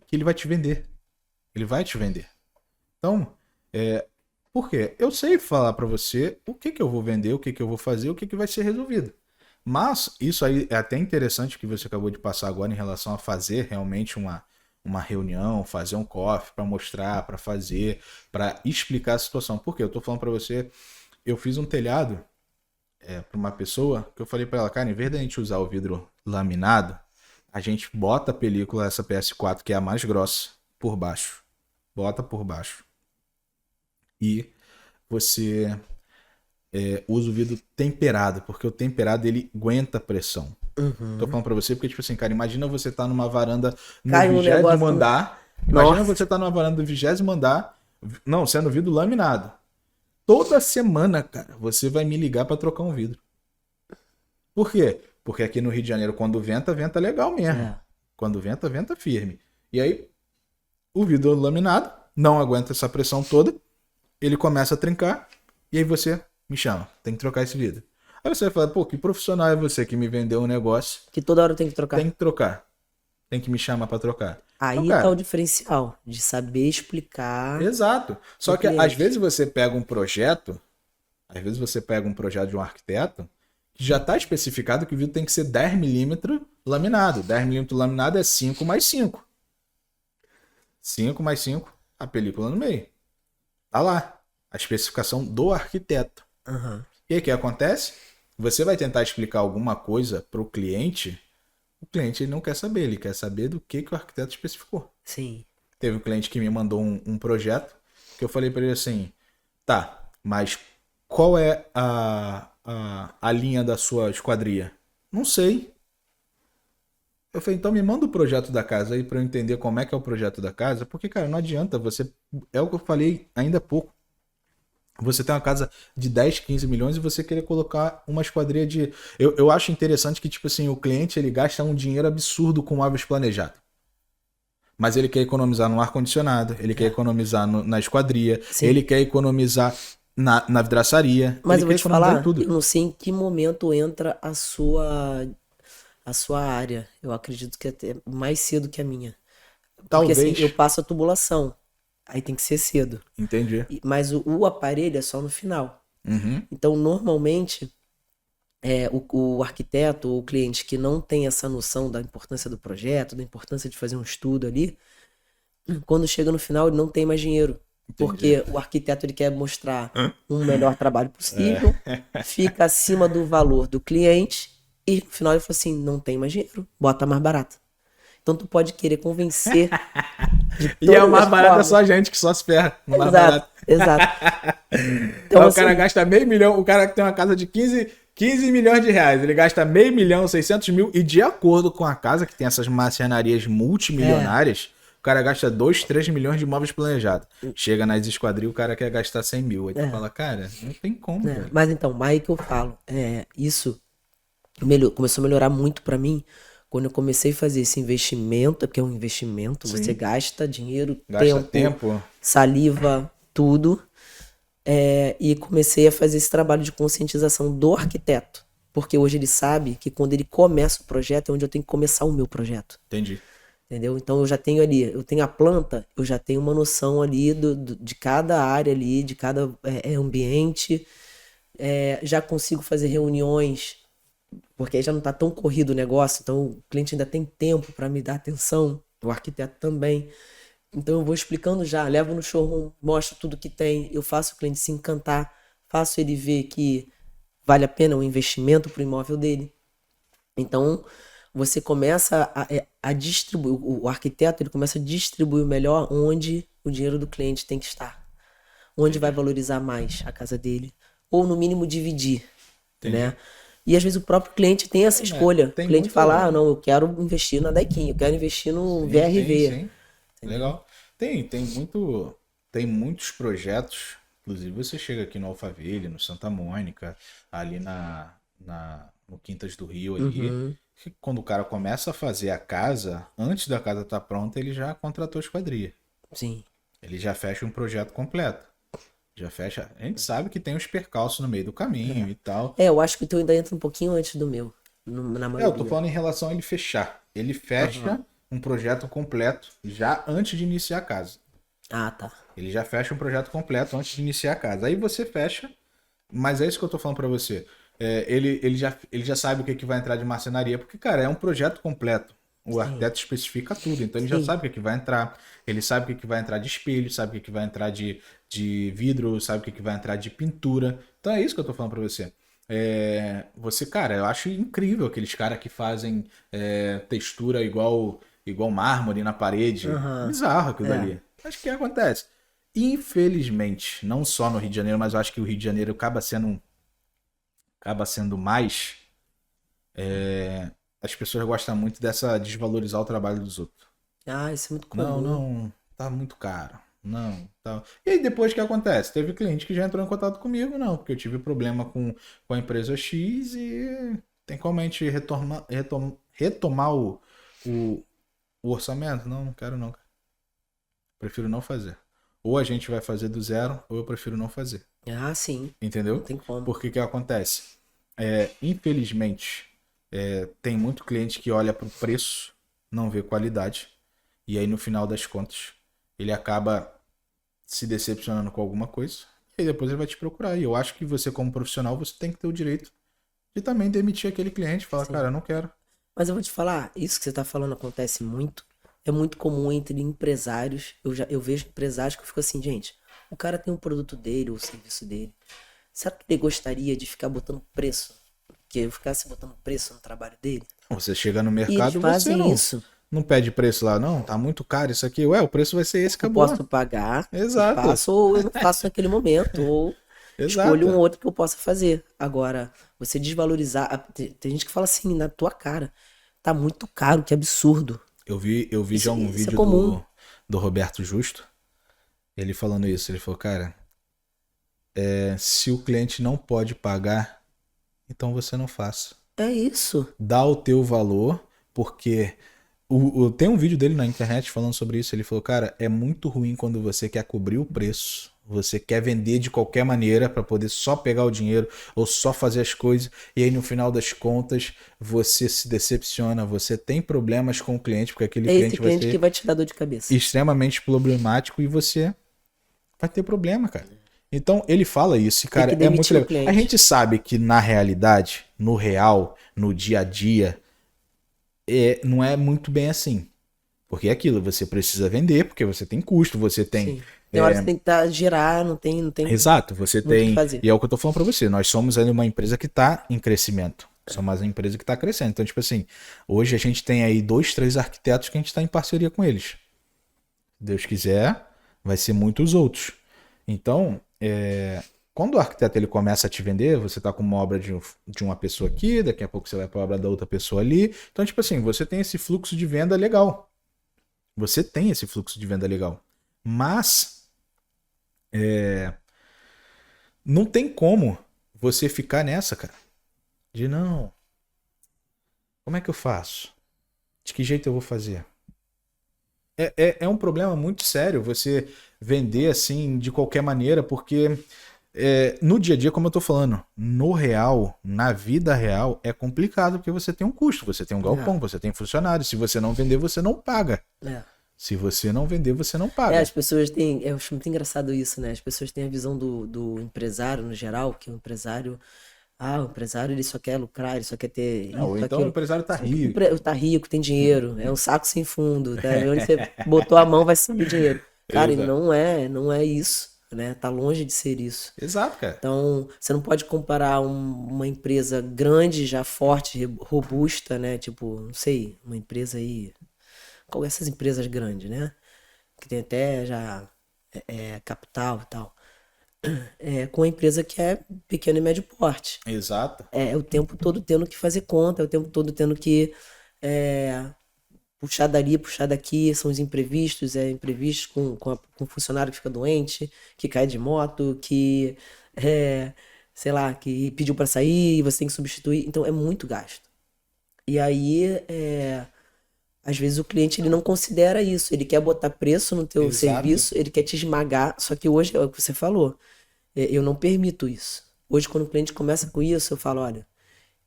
que ele vai te vender. Ele vai te vender. Então, por quê? Eu sei falar pra você o que eu vou vender, o que eu vou fazer, o que vai ser resolvido. Mas isso aí é até interessante que você acabou de passar agora em relação a fazer realmente uma reunião, fazer um coffee para mostrar, para fazer, para explicar a situação. Por quê? Eu tô falando para você, eu fiz um telhado para uma pessoa que eu falei para ela, cara, em vez da gente usar o vidro laminado, a gente bota a película, essa PS4 que é a mais grossa, por baixo. Bota por baixo. E você usa o vidro temperado, porque o temperado ele aguenta pressão. Tô falando pra você porque, tipo assim, cara, imagina você tá numa varanda no Cai um 20º negócio. andar. Imagina Nossa. você tá numa varanda do 20º andar, não, sendo vidro laminado. Toda semana, cara, você vai me ligar pra trocar um vidro. Por quê? Porque aqui no Rio de Janeiro, quando venta, venta legal mesmo. É. Quando venta, venta firme. E aí, o vidro laminado não aguenta essa pressão toda, ele começa a trincar, e aí você me chama, tem que trocar esse vidro. Aí você vai falar, pô, que profissional é você que me vendeu um negócio? Que toda hora tem que trocar. Tem que trocar. Tem que me chamar pra trocar. Aí Então, tá cara, o diferencial de saber explicar. exato. Só pro que cliente. às vezes você pega um projeto, de um arquiteto, que já está especificado que o vidro tem que ser 10 milímetros laminado. 10 milímetros laminado é 5 mais 5. 5 mais 5, a película no meio. Tá lá. A especificação do arquiteto. Aham. E aí o que acontece? Você vai tentar explicar alguma coisa pro cliente, o cliente ele não quer saber, ele quer saber do que o arquiteto especificou. Sim. Teve um cliente que me mandou um projeto que eu falei para ele assim, tá, mas qual é a linha da sua esquadria? Não sei. Eu falei, então me manda o projeto da casa aí para eu entender como é que é o projeto da casa, porque, cara, não adianta você... É o que eu falei ainda há pouco. Você tem uma casa de 10, 15 milhões e você querer colocar uma esquadria de... Eu acho interessante que, tipo assim, o cliente ele gasta um dinheiro absurdo com móveis planejados. Mas ele quer economizar no ar-condicionado, ele quer economizar na esquadria, Sim. ele quer economizar na vidraçaria. Mas ele eu quer vou te economizar falar, em tudo. eu não sei em que momento entra a sua a sua área. Eu acredito que até mais cedo que a minha. Porque assim, eu Talvez. passo a tubulação. Aí tem que ser cedo. Entendi. Mas o aparelho é só no final. Uhum. Então, normalmente, o arquiteto ou o cliente que não tem essa noção da importância do projeto, da importância de fazer um estudo ali, quando chega no final, ele não tem mais dinheiro. Entendi. Porque o arquiteto ele quer mostrar um melhor trabalho possível, fica acima do valor do cliente, e no final ele fala assim: não tem mais dinheiro, bota mais barato. Então tu pode querer convencer de E é o todas mais as barato é formas. só a gente que só se ferra. O mais Exato, barato. exato. Aí Então, o cara assim, gasta meio milhão, o cara que tem uma casa de 15 milhões de reais, ele gasta meio milhão, 600 mil, e de acordo com a casa que tem essas marcenarias é, multimilionárias, o cara gasta 2, 3 milhões de imóveis planejados. Chega nas esquadrias, o cara quer gastar 100 mil. Aí tu é, fala, cara, não tem como, velho. Mas então, mais aí que eu falo, isso começou a melhorar muito pra mim quando eu comecei a fazer esse investimento, porque é um investimento, você Sim. gasta dinheiro, Gasta tempo, tempo. saliva, tudo. E comecei a fazer esse trabalho de conscientização do arquiteto. Porque hoje ele sabe que quando ele começa o projeto é onde eu tenho que começar o meu projeto. Entendi. Entendeu? Então eu já tenho ali, eu tenho a planta, eu já tenho uma noção ali de cada área ali, de cada ambiente. Já consigo fazer reuniões, porque aí já não está tão corrido o negócio, então o cliente ainda tem tempo para me dar atenção, o arquiteto também. Então eu vou explicando já, levo no showroom, mostro tudo que tem, eu faço o cliente se encantar, faço ele ver que vale a pena o investimento para o imóvel dele. Então você começa a distribuir, o arquiteto ele começa a distribuir melhor onde o dinheiro do cliente tem que estar, onde vai Entendi. valorizar mais a casa dele, ou no mínimo dividir, Entendi. né? E às vezes o próprio cliente tem essa É, escolha. O tem cliente muito. fala, ah, não, eu quero investir na Daikin, eu quero investir no Sim, sim, VRV, sim. entendeu? Legal. Tem muito. Tem muitos projetos. Inclusive, você chega aqui no Alphaville, no Santa Mônica, ali no Quintas do Rio ali. Uhum, Que quando o cara começa a fazer a casa, antes da casa estar pronta, ele já contratou a esquadria. sim. Ele já fecha um projeto completo. Já fecha. A gente sabe que tem os percalços no meio do caminho e tal. Eu acho que o teu ainda entra um pouquinho antes do meu, na Eu tô maioria. falando em relação a ele fechar. Ele Aham. fecha um projeto completo já antes de iniciar a casa. Ah, tá. Ele já fecha um projeto completo antes de iniciar a casa. Aí você fecha, mas é isso que eu tô falando pra você. Ele já sabe o que, que vai entrar de marcenaria, porque, cara, é um projeto completo. O Sim, arquiteto especifica tudo, então ele já sim. sabe o que, que vai entrar. Ele sabe o que, que vai entrar de espelho, sabe o que, que vai entrar de vidro, sabe o que, que vai entrar de pintura. Então é isso que eu tô falando pra você. Você, cara, eu acho incrível aqueles caras que fazem textura igual mármore na parede. Aham. Bizarro aquilo É. dali. Mas o que acontece? Infelizmente, não só no Rio de Janeiro, mas eu acho que o Rio de Janeiro acaba sendo mais. As pessoas gostam muito dessa desvalorizar o trabalho dos outros. Ah, isso é muito Não, comum. não, tá muito caro. Não, tá. E aí depois o que acontece? Teve cliente que já entrou em contato comigo, não, porque eu tive problema com a empresa X e tem como a gente retomar o, o orçamento? Não, não quero não. Prefiro não fazer. Ou a gente vai fazer do zero, ou eu prefiro não fazer. Ah, sim. Não Entendeu? tem como. Porque que acontece? Infelizmente, tem muito cliente que olha para o preço, não vê qualidade, e aí no final das contas ele acaba se decepcionando com alguma coisa, e aí depois ele vai te procurar. E eu acho que você, como profissional, você tem que ter o direito de também demitir aquele cliente, falar, Sim. cara, eu não quero. Mas eu vou te falar, isso que você tá falando acontece muito. É muito comum entre empresários. Eu vejo empresários que eu fico assim, gente, o cara tem um produto dele, ou o serviço dele. Será que ele gostaria de ficar botando preço? Que eu ficasse botando preço no trabalho dele? Você chega no E eles mercado, você fazem não, isso. não pede preço lá, não, tá muito caro isso aqui. Ué, o preço vai ser esse, Eu acabou. posso pagar e Exato, faço, ou eu não faço naquele momento, ou escolho um exato. outro que eu possa fazer. Agora, você desvalorizar. Tem gente que fala assim, na tua cara, tá muito caro, que absurdo. Eu vi já um Isso é vídeo comum. do Roberto Justo, ele falando isso. Ele falou, cara, se o cliente não pode pagar, então você não faça. É isso. Dá o teu valor, porque tem um vídeo dele na internet falando sobre isso. Ele falou, cara, é muito ruim quando você quer cobrir o preço, Você quer vender de qualquer maneira para poder só pegar o dinheiro ou só fazer as coisas, e aí no final das contas você se decepciona, você tem problemas com o cliente, porque aquele É esse cliente vai cliente que ser vai te dar dor de cabeça. extremamente problemático e você vai ter problema, cara. Então ele fala isso, e, Tem que cara, é muito demitir o legal. A cliente. gente sabe que na realidade, no real, no dia a dia, não é muito bem assim. Porque é aquilo, você precisa vender, porque você tem custo, você tem. Sim. Tem hora que você tem que girar, não tem Exato, você muito o que tem. fazer. E é o que eu tô falando pra você. Nós somos ali uma empresa que tá em crescimento. Somos uma empresa que tá crescendo. Então, tipo assim, hoje a gente tem aí 2, 3 arquitetos que a gente tá em parceria com eles. Se Deus quiser, vai ser muitos outros. Então, quando o arquiteto ele começa a te vender, você tá com uma obra de uma pessoa aqui, daqui a pouco você vai pra obra da outra pessoa ali. Então, tipo assim, você tem esse fluxo de venda legal. Você tem esse fluxo de venda legal. Mas não tem como você ficar nessa, cara. De não, como é que eu faço? De que jeito eu vou fazer? É um problema muito sério você vender assim de qualquer maneira, porque no dia a dia, como eu tô falando, no real, na vida real, é complicado porque você tem um custo, você tem um galpão, você tem funcionário. Se você não vender, você não paga. É. Se você não vender, você não paga. As pessoas têm. Eu acho muito engraçado isso, né? As pessoas têm a visão do empresário no geral, que o empresário. O empresário ele só quer lucrar, ele só quer ter Ou isso, então o aquilo. empresário tá rico. Tá rico, tem dinheiro, é um saco sem fundo, tá? Onde você botou a mão vai subir dinheiro. Cara, e Exato. não é isso, né? Tá longe de ser isso. Exato, cara. Então, você não pode comparar uma empresa grande, já forte, robusta, né? Tipo, não sei, uma empresa aí. Qual essas empresas grandes, né? Que tem até já capital e tal. Com a empresa que é pequeno e médio porte. Exato. É o tempo todo tendo que fazer conta, é o tempo todo tendo que puxar dali, puxar daqui, são os imprevistos, imprevistos com um funcionário que fica doente, que cai de moto, que, sei lá, que pediu para sair e você tem que substituir. Então é muito gasto. E aí, às vezes o cliente ele não considera isso, ele quer botar preço no teu Exato. serviço, ele quer te esmagar, só que hoje é o que você falou, eu não permito isso. Hoje quando o cliente começa com isso, eu falo, olha,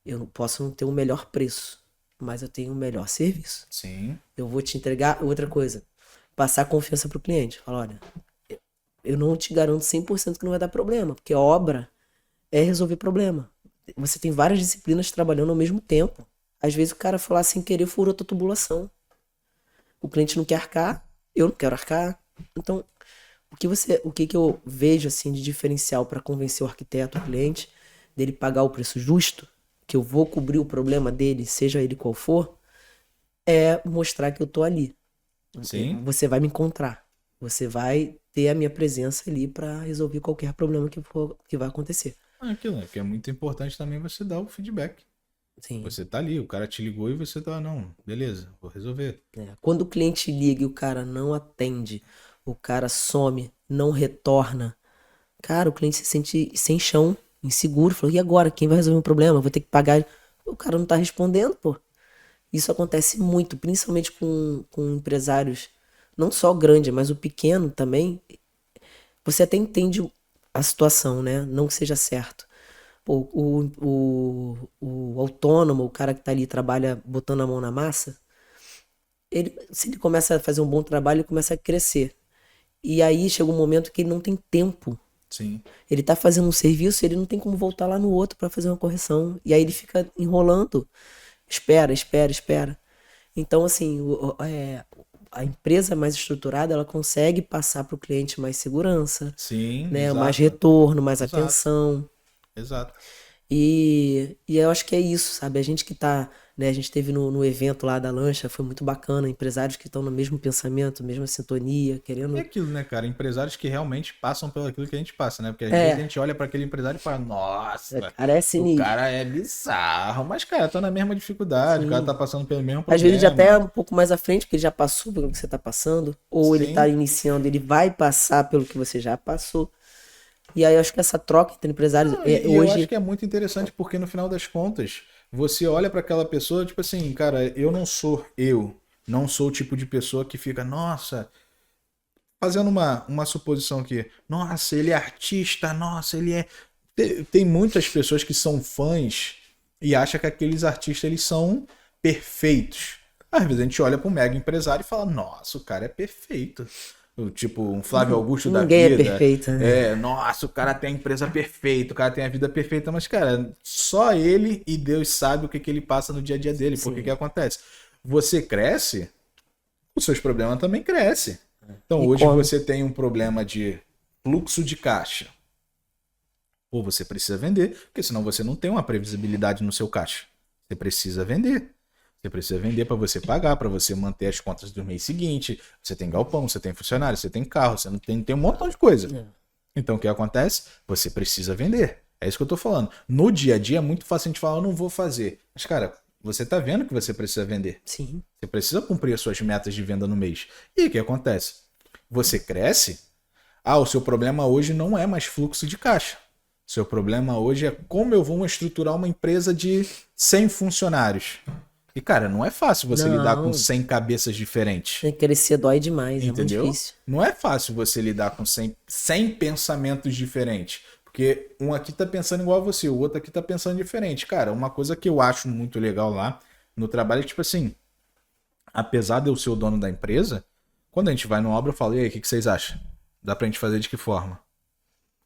eu não posso não ter o melhor preço, mas eu tenho o melhor serviço. Sim. Eu vou te entregar outra coisa, passar confiança pro cliente. Falar, olha, eu não te garanto 100% que não vai dar problema, porque obra é resolver problema. Você tem várias disciplinas trabalhando ao mesmo tempo. Às vezes o cara falar sem querer furou tua tubulação. O cliente não quer arcar, eu não quero arcar. Então, o que eu vejo assim de diferencial para convencer o arquiteto, o cliente, dele pagar o preço justo, que eu vou cobrir o problema dele, seja ele qual for, é mostrar que eu tô ali. Sim. Você vai me encontrar. Você vai ter a minha presença ali para resolver qualquer problema que vai acontecer. Aquilo, né? Que é muito importante também você dar o feedback. Sim. Você tá ali, o cara te ligou e você tá, não, beleza, vou resolver. Quando o cliente liga e o cara não atende, o cara some, não retorna, cara, o cliente se sente sem chão, inseguro. Falou, e agora? Quem vai resolver o problema? Eu vou ter que pagar. O cara não tá respondendo, pô. Isso acontece muito, principalmente com empresários, não só o grande, mas o pequeno também. Você até entende a situação, né? Não que seja certo. Pô, o autônomo, o cara que tá ali, trabalha botando a mão na massa, se ele começa a fazer um bom trabalho, ele começa a crescer. E aí chega um momento que ele não tem tempo. Sim. Ele tá fazendo um serviço, ele não tem como voltar lá no outro para fazer uma correção. E aí ele fica enrolando. Espera, espera, espera. Então, assim, a empresa mais estruturada, ela consegue passar para o cliente mais segurança, Sim, né? exato. Mais retorno, mais Exato. atenção. Exato. E eu acho que é isso, sabe? A gente que tá, né? A gente teve no evento lá da lancha, foi muito bacana. Empresários que estão no mesmo pensamento, mesma sintonia, querendo. É aquilo, né, cara? Empresários que realmente passam pelo aquilo que a gente passa, né? Porque às vezes a gente olha para aquele empresário e fala, nossa, Cara, é o sinistro. cara é bizarro. Mas, cara, tá na mesma dificuldade, o cara tá passando pelo mesmo problema. Às vezes ele já até é um pouco mais à frente, porque ele já passou pelo que você tá passando, ou ele Sim. tá iniciando, ele vai passar pelo que você já passou. E aí eu acho que essa troca entre empresários E eu hoje. acho que é muito interessante porque no final das contas, você olha para aquela pessoa, tipo assim, cara, eu não sou o tipo de pessoa que fica, nossa, fazendo uma suposição aqui. Nossa, ele é artista, nossa, ele é... Tem muitas pessoas que são fãs e acham que aqueles artistas, eles são perfeitos. Às vezes a gente olha para um mega empresário e fala, nossa, o cara é perfeito. Tipo, um Flávio Augusto da Ninguém vida. é perfeito, né? Nossa, o cara tem a empresa perfeita, o cara tem a vida perfeita, mas, cara, só ele e Deus sabe o que, que ele passa no dia a dia dele. Porque o que acontece? Você cresce, os seus problemas também crescem. Então, hoje você tem um problema de fluxo de caixa. Ou você precisa vender, porque senão você não tem uma previsibilidade no seu caixa. Você precisa vender. Você precisa vender para você pagar, para você manter as contas do mês seguinte. Você tem galpão, você tem funcionário, você tem carro, você não tem um montão de coisa. Então o que acontece? Você precisa vender. É isso que eu tô falando. No dia a dia é muito fácil a gente falar, eu não vou fazer. Mas, cara, você tá vendo que você precisa vender. Sim. Você precisa cumprir as suas metas de venda no mês. E o que acontece? Você cresce. O seu problema hoje não é mais fluxo de caixa. Seu problema hoje é como eu vou estruturar uma empresa de 100 funcionários. E, cara, não é fácil você lidar com 100 cabeças diferentes. Crescer dói demais, Entendeu? É muito difícil. Não é fácil você lidar com 100 pensamentos diferentes. Porque um aqui tá pensando igual a você, o outro aqui tá pensando diferente. Cara, uma coisa que eu acho muito legal lá no trabalho é tipo assim, apesar de eu ser o dono da empresa, quando a gente vai numa obra, eu falo, e aí, o que vocês acham? Dá pra gente fazer de que forma?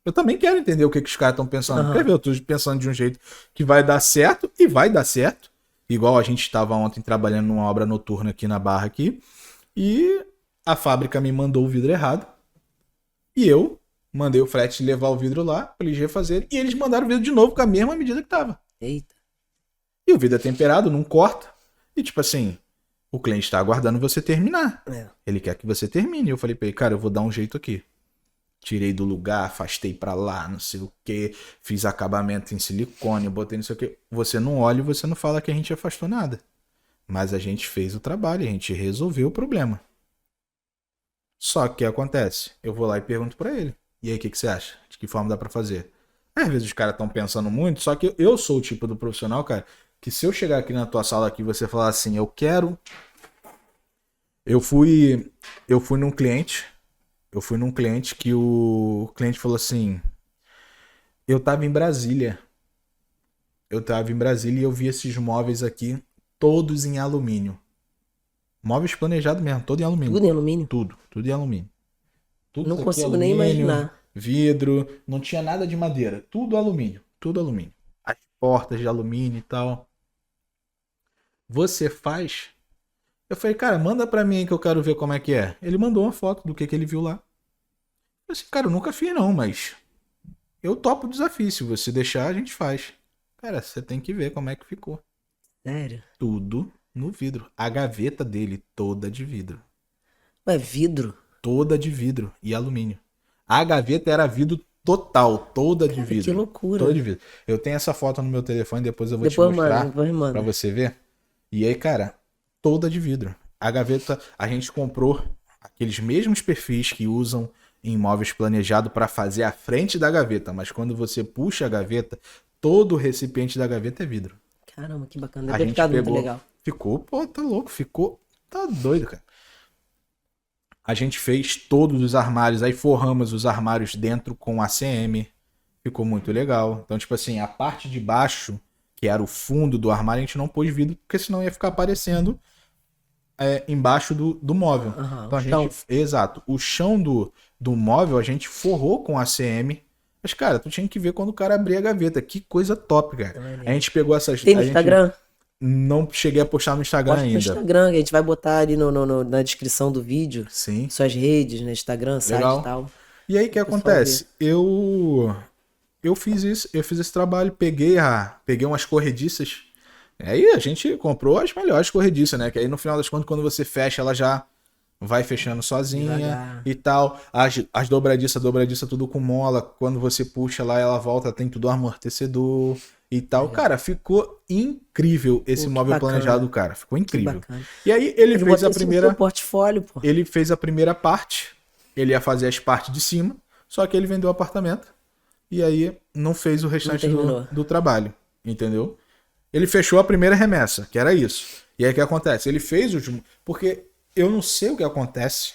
Eu também quero entender o que os caras estão pensando. Quer ver? Eu tô pensando de um jeito que vai dar certo e vai dar certo. Igual a gente estava ontem trabalhando numa obra noturna aqui na Barra aqui. E a fábrica me mandou o vidro errado. E eu mandei o frete levar o vidro lá para eles refazerem. E eles mandaram o vidro de novo com a mesma medida que tava. Eita. E o vidro é temperado, não corta. E tipo assim, o cliente está aguardando você terminar. Ele quer que você termine. Eu falei para ele, cara, eu vou dar um jeito aqui. Tirei do lugar, afastei pra lá, não sei o que, fiz acabamento em silicone, botei não sei o que. Você não olha e você não fala que a gente afastou nada. Mas a gente fez o trabalho, a gente resolveu o problema. Só que o que acontece? Eu vou lá e pergunto pra ele. E aí, o que você acha? De que forma dá pra fazer? Às vezes os caras estão pensando muito, só que eu sou o tipo do profissional, cara, que se eu chegar aqui na tua sala aqui e você falar assim, eu quero... Eu fui num cliente... Eu fui num cliente que o cliente falou assim, eu tava em Brasília e eu vi esses móveis aqui, todos em alumínio. Móveis planejados mesmo, todo em alumínio. Tudo em alumínio? Tudo em alumínio. Tudo não aqui consigo alumínio, nem imaginar. Vidro, não tinha nada de madeira, tudo alumínio. As portas de alumínio e tal. Você faz? Eu falei, cara, manda pra mim aí que eu quero ver como é que é. Ele mandou uma foto do que ele viu lá. Eu disse, cara, eu nunca fiz não, mas eu topo o desafio. Se você deixar, a gente faz. Cara, você tem que ver como é que ficou. Sério? Tudo no vidro. A gaveta dele toda de vidro. Ué, vidro? Toda de vidro e alumínio. A gaveta era vidro total, toda de vidro. Que loucura. Toda de vidro. Eu tenho essa foto no meu telefone, depois eu vou te mostrar pra você ver. E aí, cara, toda de vidro. A gaveta, a gente comprou aqueles mesmos perfis que usam em móveis planejados para fazer a frente da gaveta, mas quando você puxa a gaveta, todo o recipiente da gaveta é vidro. Caramba, que bacana. Deve ter ficado muito legal. Ficou, pô, tá louco, tá doido, cara. A gente fez todos os armários, aí forramos os armários dentro com ACM, ficou muito legal. Então, tipo assim, a parte de baixo, que era o fundo do armário, a gente não pôs vidro, porque senão ia ficar aparecendo embaixo do móvel. Então a gente, exato, o chão do móvel a gente forrou com ACM. Mas, cara, tu tinha que ver quando o cara abria a gaveta. Que coisa top, cara. A gente pegou essas... Tem no Instagram? Não cheguei a postar no Instagram ainda. No Instagram, a gente vai botar ali na descrição do vídeo. Sim. Suas redes, né? Instagram, site e tal. E aí, o que acontece? Eu fiz isso, eu fiz esse trabalho, peguei umas corrediças. Aí a gente comprou as melhores corrediças, né? Que aí no final das contas, quando você fecha, ela já vai fechando sozinha. Devagar. E tal. As dobradiças tudo com mola. Quando você puxa lá, ela volta, tem tudo amortecedor e tal. Cara, ficou incrível esse móvel planejado, cara. Ficou incrível. E aí ele fez a primeira... portfólio, pô. Ele fez a primeira parte. Ele ia fazer as partes de cima. Só que ele vendeu o apartamento. E aí não fez o restante do trabalho. Entendeu? Ele fechou a primeira remessa, que era isso. E aí o que acontece? Ele fez os... Porque eu não sei o que acontece.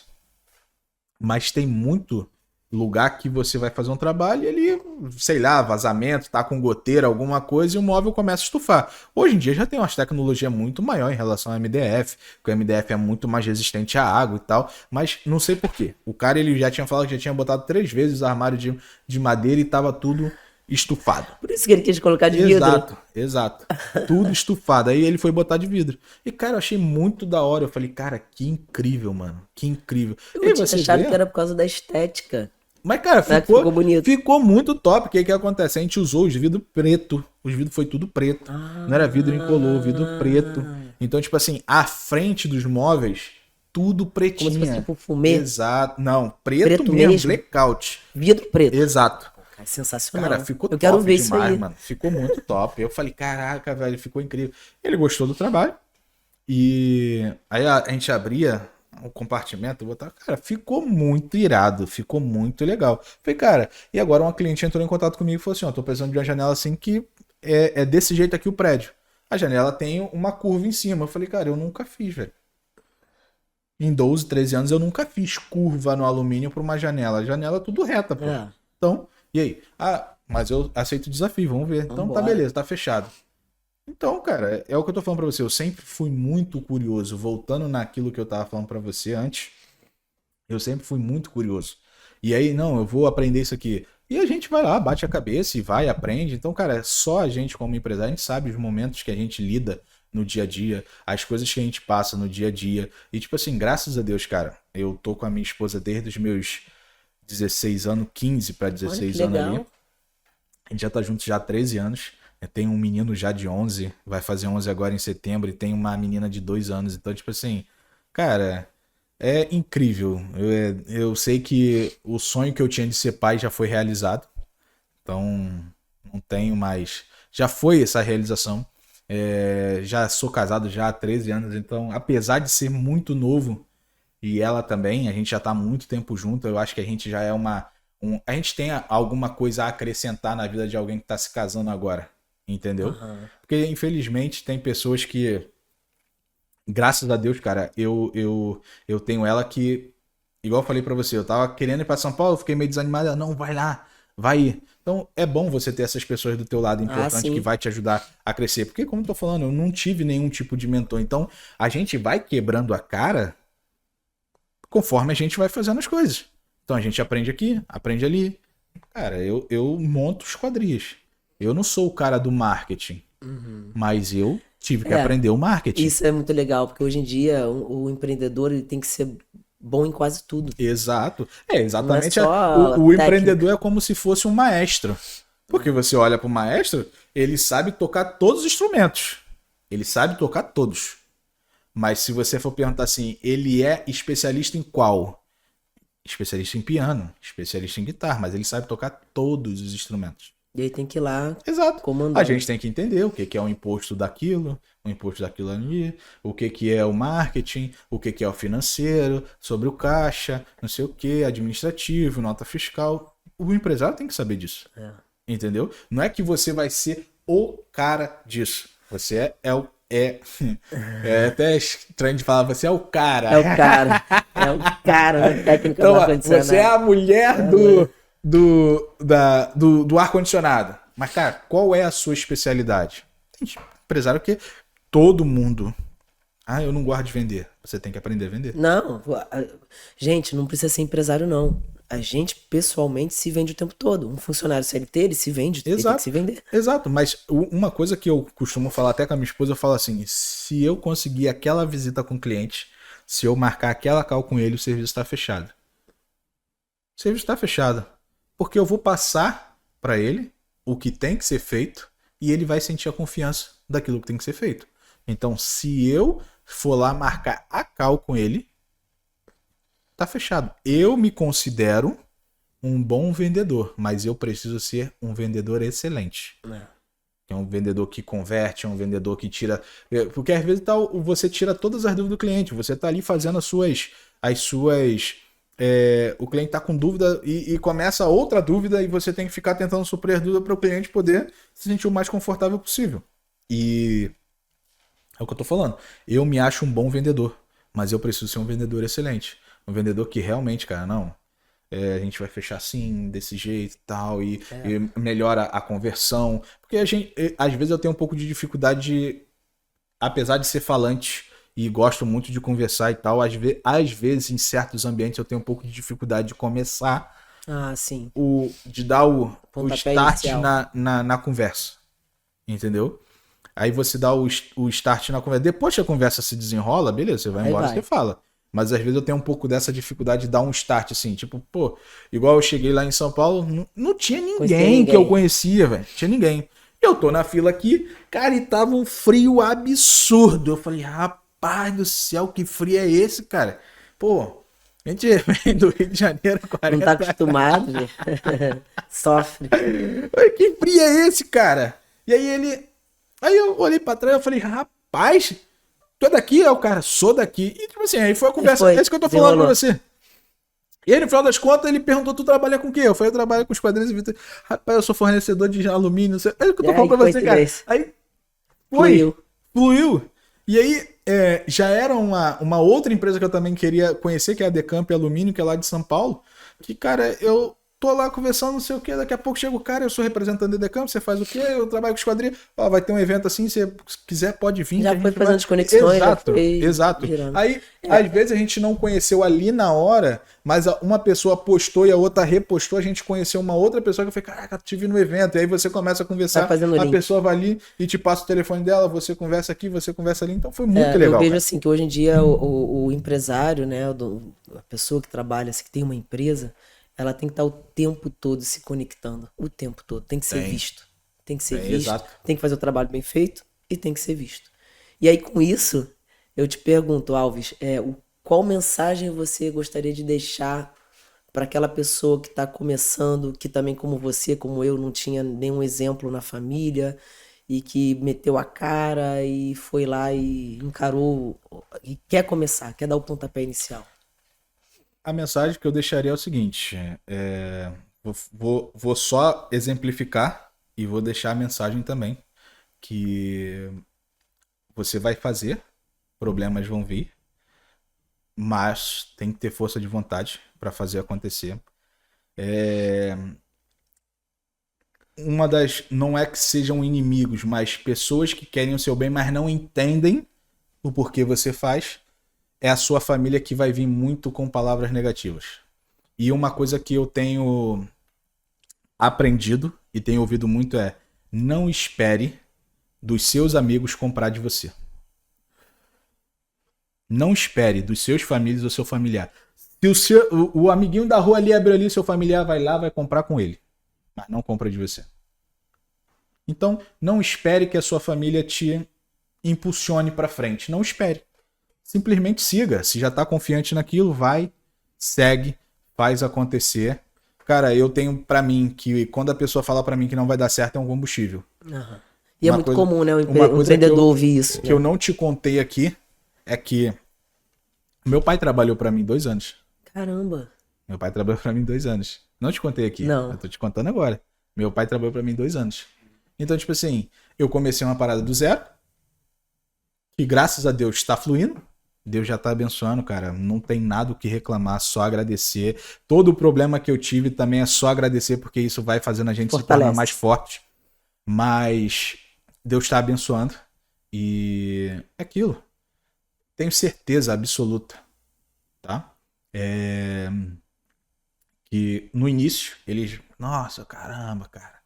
Mas tem muito lugar que você vai fazer um trabalho e ele, sei lá, vazamento, tá com goteira, alguma coisa, e o móvel começa a estufar. Hoje em dia já tem umas tecnologias muito maior em relação ao MDF, porque o MDF é muito mais resistente à água e tal, mas não sei por quê. O cara, ele já tinha falado que já tinha botado 3 vezes o armário de madeira e tava tudo estufado. Por isso que ele quis colocar de vidro. Exato, exato. Tudo estufado. Aí ele foi botar de vidro. E, cara, eu achei muito da hora. Eu falei, cara, que incrível, mano. Que incrível. E Eu aí tinha você achado vê... que era por causa da estética. Mas, cara, Né? Que ficou bonito. ficou muito top. O que que acontece? A gente usou os vidros preto. Os vidros foi tudo preto. Não era vidro incolor, vidro preto. Então, tipo assim, a frente dos móveis, tudo pretinho. Como se fosse tipo fumê. Exato. Não, preto, Preto mesmo, mesmo? blackout. Vidro preto. Exato. É sensacional. Cara, ficou Eu quero top ver isso demais, aí. mano. Ficou muito top. Eu falei, caraca, velho, ficou incrível. Ele gostou do trabalho. E aí a gente abria o compartimento, botava, cara, ficou muito irado, ficou muito legal. Falei, cara, e agora uma cliente entrou em contato comigo e falou assim, ó, tô precisando de uma janela assim que é desse jeito aqui o prédio. A janela tem uma curva em cima. Eu falei, cara, eu nunca fiz, velho. Em 12, 13 anos eu nunca fiz curva no alumínio pra uma janela. A janela é tudo reta, pô. É. Então, e aí? Ah, mas eu aceito o desafio, vamos ver. Então tá Vambora. beleza, tá fechado. Então, cara, é o que eu tô falando pra você. Eu sempre fui muito curioso. Voltando naquilo que eu tava falando pra você antes, eu sempre fui muito curioso. E aí, não, eu vou aprender isso aqui. E a gente vai lá, bate a cabeça e vai, aprende. Então, cara, só a gente como empresário, a gente sabe os momentos que a gente lida no dia a dia, as coisas que a gente passa no dia a dia. E, tipo assim, graças a Deus, cara, eu tô com a minha esposa desde os meus 16 anos, 15 para Olha 16 que anos legal. ali. A gente já tá junto já há 13 anos. Tem um menino já de 11, vai fazer 11 agora em setembro, e tem uma menina de 2 anos. Então, tipo assim, cara, é incrível. Eu sei que o sonho que eu tinha de ser pai já foi realizado. Então, não tenho mais. Já foi essa realização. Já sou casado já há 13 anos. Então, apesar de ser muito novo, e ela também, a gente já tá há muito tempo junto, eu acho que a gente já é a gente tem alguma coisa a acrescentar na vida de alguém que tá se casando agora. Entendeu? Porque, infelizmente, tem pessoas que, graças a Deus, cara, eu tenho ela que, igual eu falei pra você, eu tava querendo ir pra São Paulo, fiquei meio desanimado, ela, não, vai lá, vai ir. Então, é bom você ter essas pessoas do teu lado importante sim. que vai te ajudar a crescer. Porque, como eu tô falando, eu não tive nenhum tipo de mentor. Então, a gente vai quebrando a cara conforme a gente vai fazendo as coisas. Então, a gente aprende aqui, aprende ali. Cara, eu monto esquadrias. Eu não sou o cara do marketing, mas eu tive que aprender o marketing. Isso é muito legal, porque hoje em dia o empreendedor ele tem que ser bom em quase tudo. Exato. Exatamente. Não é só O técnica. empreendedor é como se fosse um maestro. Porque você olha para o maestro, ele sabe tocar todos os instrumentos. Ele sabe tocar todos. Mas se você for perguntar assim, ele é especialista em qual? Especialista em piano, especialista em guitarra, mas ele sabe tocar todos os instrumentos. E aí tem que ir lá Exato. comandar. A gente tem que entender o que é o imposto daquilo, o imposto daquilo ali, o que é o marketing, o que é o financeiro, sobre o caixa, não sei o que, administrativo, nota fiscal. O empresário tem que saber disso. Entendeu? Não é que você vai ser o cara disso. Você é até estranho de falar, você é o cara. É o cara. É o cara da técnica do Então, ar-condicionado. você é a mulher do ar-condicionado. Mas, cara, qual é a sua especialidade? Tem empresário que todo mundo... Ah, eu não gosto de vender. Você tem que aprender a vender. Não, gente, não precisa ser empresário, não. A gente, pessoalmente, se vende o tempo todo. Um funcionário CLT, ele se vende, ele tem que se vender. Exato, mas uma coisa que eu costumo falar até com a minha esposa, eu falo assim, se eu conseguir aquela visita com o cliente, se eu marcar aquela call com ele, o serviço está fechado. O serviço está fechado. Porque eu vou passar para ele o que tem que ser feito e ele vai sentir a confiança daquilo que tem que ser feito. Então, se eu for lá marcar a call com ele, tá fechado. Eu me considero um bom vendedor, mas eu preciso ser um vendedor excelente. É um vendedor que converte, é um vendedor que tira... Porque às vezes você tira todas as dúvidas do cliente, você tá ali fazendo as suas... o cliente tá com dúvida e começa outra dúvida e você tem que ficar tentando suprir a dúvida para o cliente poder se sentir o mais confortável possível. E é o que eu tô falando. Eu me acho um bom vendedor, mas eu preciso ser um vendedor excelente. Um vendedor que realmente, cara, não. A gente vai fechar assim, desse jeito e tal, e melhora a conversão. Porque às vezes eu tenho um pouco de dificuldade, apesar de ser falante e gosto muito de conversar e tal, às vezes em certos ambientes eu tenho um pouco de dificuldade de começar, Ah, sim. de dar o Pontapé start inicial. na conversa. Entendeu? Aí você dá o start na conversa. Depois que a conversa se desenrola, beleza, você vai Aí embora, vai. você fala. Mas às vezes eu tenho um pouco dessa dificuldade de dar um start, assim. Tipo, pô, igual eu cheguei lá em São Paulo, não tinha Conhecia ninguém que eu ninguém. conhecia, velho. Não tinha ninguém. Eu tô na fila aqui, cara, e tava um frio absurdo. Eu falei, rapaz do céu, que frio é esse, cara? Pô, a gente vem do Rio de Janeiro, Não tá 40. acostumado, velho. Sofre. Falei, que frio é esse, cara? E aí Aí eu olhei pra trás e falei, rapaz, tu é daqui? É o cara, sou daqui. E tipo assim, aí foi a Aí conversa. É foi. isso que eu tô falando pra Desenrolou. você. E aí, no final das contas, ele perguntou, tu trabalha com o quê? Eu falei, eu trabalho com os quadrinhos e vitrine. Rapaz, eu sou fornecedor de alumínio. Não sei. É isso que eu tô falando Aí, pra você, cara. coincidência. Aí foi, Fluiu. fluiu. E aí, já era uma outra empresa que eu também queria conhecer, que é a Decamp Alumínio, que é lá de São Paulo. Que, cara, eu tô lá conversando, não sei o que, daqui a pouco chega o cara, eu sou representante da Decamp, você faz o quê? Eu trabalho com esquadrilha, ó, vai ter um evento assim, se você quiser pode vir, que Já a foi gente vai... fazendo as conexões, já Exato, foi exato. girando. Aí, às vezes a gente não conheceu ali na hora, mas uma pessoa postou e a outra repostou, a gente conheceu uma outra pessoa que eu falei, caraca, te vi no evento, e aí você começa a Vai conversar, fazendo o a link. pessoa vai ali e te passa o telefone dela, você conversa aqui, você conversa ali, então foi muito Eu legal, vejo cara. assim que hoje em dia o empresário, né, a pessoa que trabalha, assim, que tem uma empresa, ela tem que estar o tempo todo se conectando, o tempo todo, tem que ser Tem, visto, tem que ser tem, visto, exato. tem que fazer o trabalho bem feito e tem que ser visto. E aí com isso, eu te pergunto, Alves, qual mensagem você gostaria de deixar para aquela pessoa que está começando, que também como você, como eu, não tinha nenhum exemplo na família e que meteu a cara e foi lá e encarou e quer começar, quer dar o pontapé inicial. A mensagem que eu deixaria é o seguinte: vou só exemplificar e vou deixar a mensagem também. Que você vai fazer, problemas vão vir, mas tem que ter força de vontade para fazer acontecer. Uma das. Não é que sejam inimigos, mas pessoas que querem o seu bem, mas não entendem o porquê você faz. É a sua família que vai vir muito com palavras negativas. E uma coisa que eu tenho aprendido e tenho ouvido muito é: não espere dos seus amigos comprar de você. Não espere dos seus famílias ou seu familiar. Se o amiguinho da rua ali abre ali, seu familiar vai lá, vai comprar com ele. Mas não compra de você. Então, não espere que a sua família te impulsione para frente. Não espere. Simplesmente siga. Se já está confiante naquilo, vai, segue, faz acontecer. Cara, eu tenho para mim que quando a pessoa fala para mim que não vai dar certo é um combustível. Aham. E é Uma muito coisa, comum, né, uma o coisa que empreendedor eu, ouvir isso, que eu né? não te contei aqui é que meu pai trabalhou para mim 2 anos. Caramba. Meu pai trabalhou para mim 2 anos. Não te contei aqui, eu Não. tô te contando agora. Meu pai trabalhou para mim 2 anos. Então, tipo assim, eu comecei uma parada do zero, que graças a Deus está fluindo. Deus já tá abençoando, cara. Não tem nada o que reclamar, só agradecer. Todo o problema que eu tive também é só agradecer, porque isso vai fazendo a gente se tornar mais Fortalece. forte. Mas Deus está abençoando. E é aquilo. Tenho certeza absoluta, tá? Que no início, eles... Nossa, caramba, cara.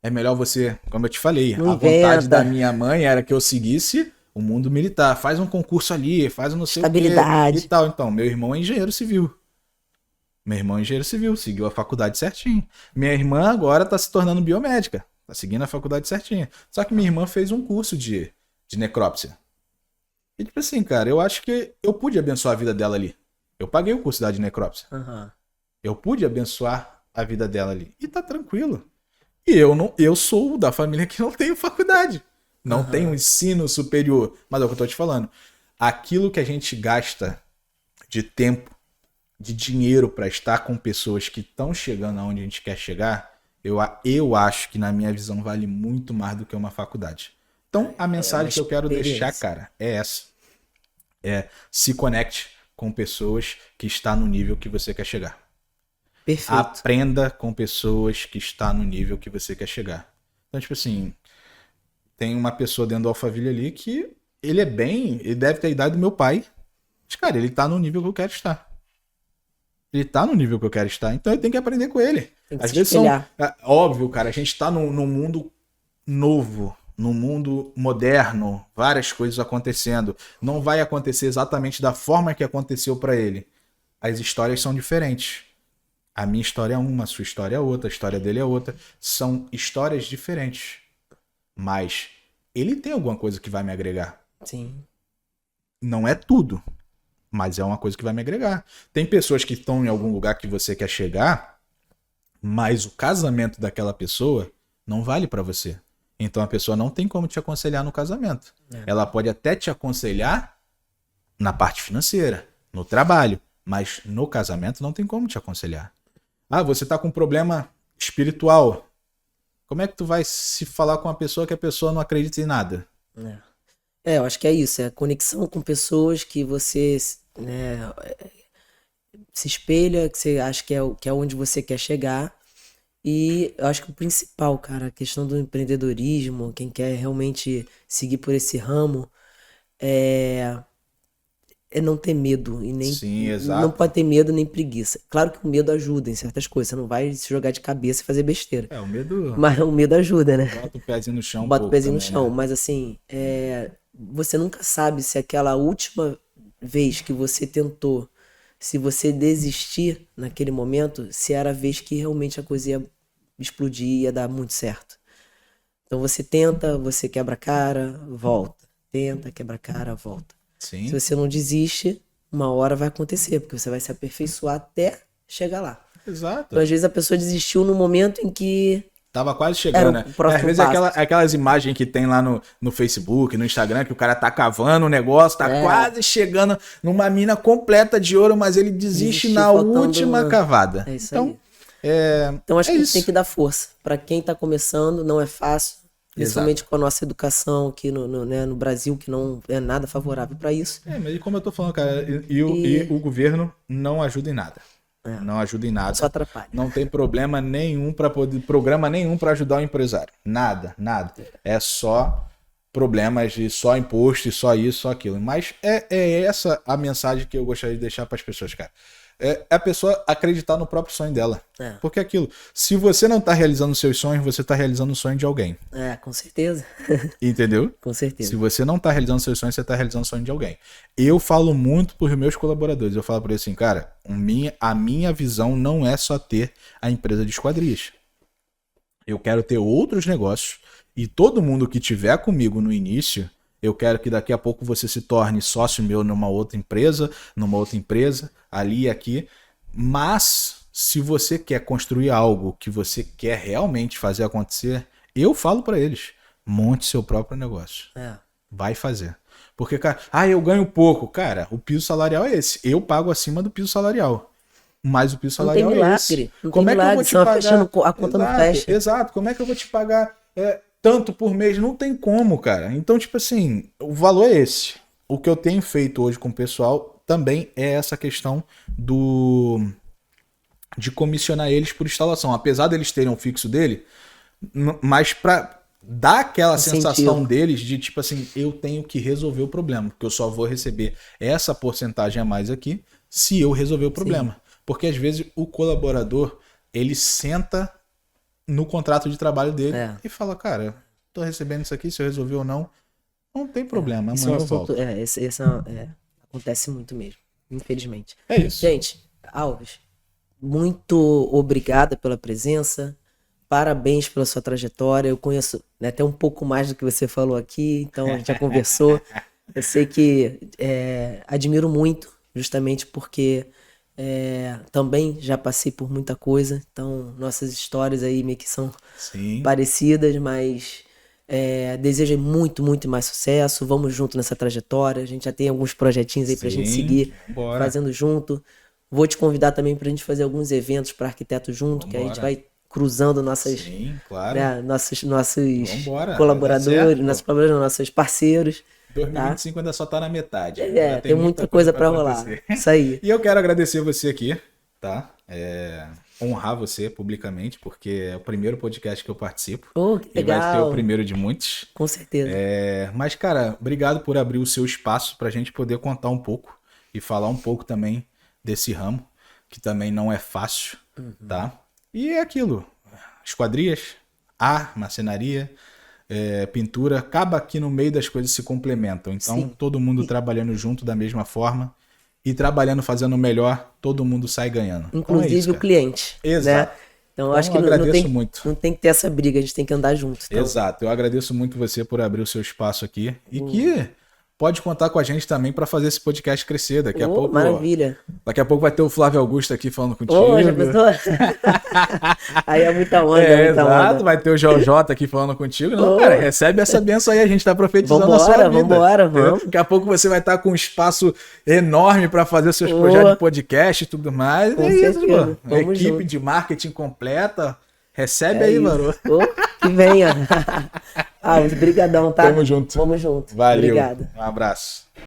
É melhor você... Como eu te falei, Não a vontade da inventa. minha mãe era que eu seguisse o mundo militar. Faz um concurso ali, faz um não sei o quê e Estabilidade. tal. Então, meu irmão é engenheiro civil. Meu irmão é engenheiro civil, seguiu a faculdade certinho. Minha irmã agora tá se tornando biomédica. Tá seguindo a faculdade certinha. Só que minha irmã fez um curso de necrópsia. E tipo assim, cara, eu acho que eu pude abençoar a vida dela ali. Eu paguei o curso da de necrópsia. Aham. Eu pude abençoar a vida dela ali. E tá tranquilo. E eu não, eu sou da família que não tenho faculdade. Não tenho Aham. ensino superior. Mas é o que eu tô te falando. Aquilo que a gente gasta de tempo, de dinheiro para estar com pessoas que estão chegando aonde a gente quer chegar, eu acho que na minha visão vale muito mais do que uma faculdade. Então, a É uma mensagem que eu quero deixar, experiência. cara, é essa. Se conecte com pessoas que estão no nível que você quer chegar. Perfeito. Aprenda com pessoas que estão no nível que você quer chegar. Então, tipo assim, tem uma pessoa dentro do Alphaville ali que ele deve ter a idade do meu pai. Mas, cara, ele tá no nível que eu quero estar. Ele tá no nível que eu quero estar, então eu tenho que aprender com ele. Tem que Às se vezes espelhar. óbvio, cara, a gente tá num mundo novo, num mundo moderno, várias coisas acontecendo. Não vai acontecer exatamente da forma que aconteceu pra ele. As histórias são diferentes. A minha história é uma, a sua história é outra, a história dele é outra. São histórias diferentes. Mas ele tem alguma coisa que vai me agregar. Sim. Não é tudo, mas é uma coisa que vai me agregar. Tem pessoas que estão em algum lugar que você quer chegar, mas o casamento daquela pessoa não vale pra você. Então a pessoa não tem como te aconselhar no casamento. Ela pode até te aconselhar na parte financeira, no trabalho, mas no casamento não tem como te aconselhar. Ah, você tá com um problema espiritual. Como é que tu vai se falar com uma pessoa que a pessoa não acredita em nada? Eu acho que é isso, é a conexão com pessoas que você, né, se espelha, que você acha que é onde você quer chegar. E eu acho que o principal, cara, a questão do empreendedorismo, quem quer realmente seguir por esse ramo, é, é não ter medo e nem Sim, não exato. pode ter medo nem preguiça. Claro que o medo ajuda em certas coisas, você não vai se jogar de cabeça e fazer besteira, É, o medo mas o medo ajuda, né? bota o pezinho no chão um Bota o pouco pezinho no também, chão, né? mas assim, você nunca sabe se aquela última vez que você tentou, se você desistir naquele momento, se era a vez que realmente a coisa ia explodir, ia dar muito certo. Então você tenta, você quebra a cara, volta. Tenta, quebra a cara, volta. Se Sim, você não desiste, uma hora vai acontecer, porque você vai se aperfeiçoar até chegar lá. exato. Então às vezes a pessoa desistiu no momento em que Tava quase era chegando, o né? Às próximo vezes passo. aquelas imagens que tem lá no Facebook, no Instagram, que o cara tá cavando o negócio, tá quase chegando numa mina completa de ouro, mas ele desiste Desistiu na faltando última cavada. É isso Então, aí. Então acho é que a gente tem isso. que dar força. Para quem tá começando, não é fácil. Principalmente Exato. com a nossa educação aqui no Brasil, que não é nada favorável para isso. Mas como eu tô falando, cara, e E o governo não ajuda em nada. É. Não ajuda em só nada. atrapalha. Não tem problema nenhum para poder, programa nenhum para ajudar o empresário. Nada, nada. É só problemas de só imposto, e só isso, só aquilo. Mas é essa a mensagem que eu gostaria de deixar para as pessoas, cara. É a pessoa acreditar no próprio sonho dela. Porque é aquilo, se você não tá realizando os seus sonhos, você tá realizando o sonho de alguém. Com certeza. Entendeu? Com certeza. Se você não tá realizando seus sonhos, você tá realizando o sonho de alguém. Eu falo muito pros meus colaboradores. Eu falo para eles assim, cara, a minha visão não é só ter a empresa de esquadrias. Eu quero ter outros negócios e todo mundo que tiver comigo no início, eu quero que daqui a pouco você se torne sócio meu numa outra empresa, ali e aqui. Mas se você quer construir algo que você quer realmente fazer acontecer, eu falo para eles, monte seu próprio negócio. Vai fazer. Porque, cara, eu ganho pouco. Cara, o piso salarial é esse. Eu pago acima do piso salarial. Mas o piso Não tem salarial é milagre. esse. Não Como tem é que eu milagre. vou te Senão pagar? fechando, a conta não fecha. Exato. Como é que eu vou te pagar tanto por mês? Não tem como, cara. Então, tipo assim, o valor é esse. O que eu tenho feito hoje com o pessoal também é essa questão de comissionar eles por instalação. Apesar deles terem um fixo dele, mas pra dar aquela sensação deles de tipo assim, eu tenho que resolver o problema, porque eu só vou receber essa porcentagem a mais aqui se eu resolver o problema. Porque às vezes o colaborador, ele senta no contrato de trabalho dele e fala, cara, tô recebendo isso aqui, se eu resolver ou não, não tem problema, amanhã eu volto. Acontece muito mesmo, infelizmente. É isso. Gente, Alves, muito obrigada pela presença. Parabéns pela sua trajetória. Eu conheço, né, até um pouco mais do que você falou aqui, então a gente já conversou. Eu sei que admiro muito, justamente porque também já passei por muita coisa. Então, nossas histórias aí meio que são parecidas, mas desejo muito, muito mais sucesso. Vamos junto nessa trajetória. A gente já tem alguns projetinhos aí pra gente seguir fazendo junto. Vou te convidar também pra gente fazer alguns eventos para arquiteto junto, que a gente vai cruzando nossos claro. né, nossos colaboradores, nossos parceiros. 2025 ainda só tá na metade. Ainda Tem muita coisa pra rolar. acontecer. Isso aí. E eu quero agradecer você aqui, tá? Honrar você publicamente, porque é o primeiro podcast que eu participo. Oh, que E vai ser o legal. primeiro de muitos. Com certeza. Mas, cara, obrigado por abrir o seu espaço pra gente poder contar um pouco e falar um pouco também desse ramo, que também não é fácil, tá? E é aquilo, esquadrias, marcenaria, pintura, acaba aqui no meio das coisas se complementam. Então, Sim. todo mundo trabalhando junto da mesma forma e trabalhando, fazendo o melhor, todo mundo sai ganhando. Então, Inclusive é isso, o cara. cliente. Exato. Né? Então eu acho Então, que eu não agradeço tem, muito. não tem que ter essa briga, a gente tem que andar junto. Então, Exato, eu agradeço muito você por abrir o seu espaço aqui e que pode contar com a gente também para fazer esse podcast crescer. Daqui a pouco, maravilha. daqui a pouco vai ter o Flávio Augusto aqui falando contigo. Ô, já pensou? Aí é muita onda, é muita exato, onda. vai ter o JJ aqui falando contigo. Não, cara, recebe essa benção aí, a gente tá profetizando a sua vida. Vambora, vamos. Daqui a pouco você vai estar com um espaço enorme para fazer os seus projetos de podcast e tudo mais. Com É isso, certeza. pô. Vamos Equipe junto. de marketing completa. Recebe aí, mano. Que venha. Brigadão, tá? Tamo junto. Vamos junto. Valeu. Obrigado. Um abraço.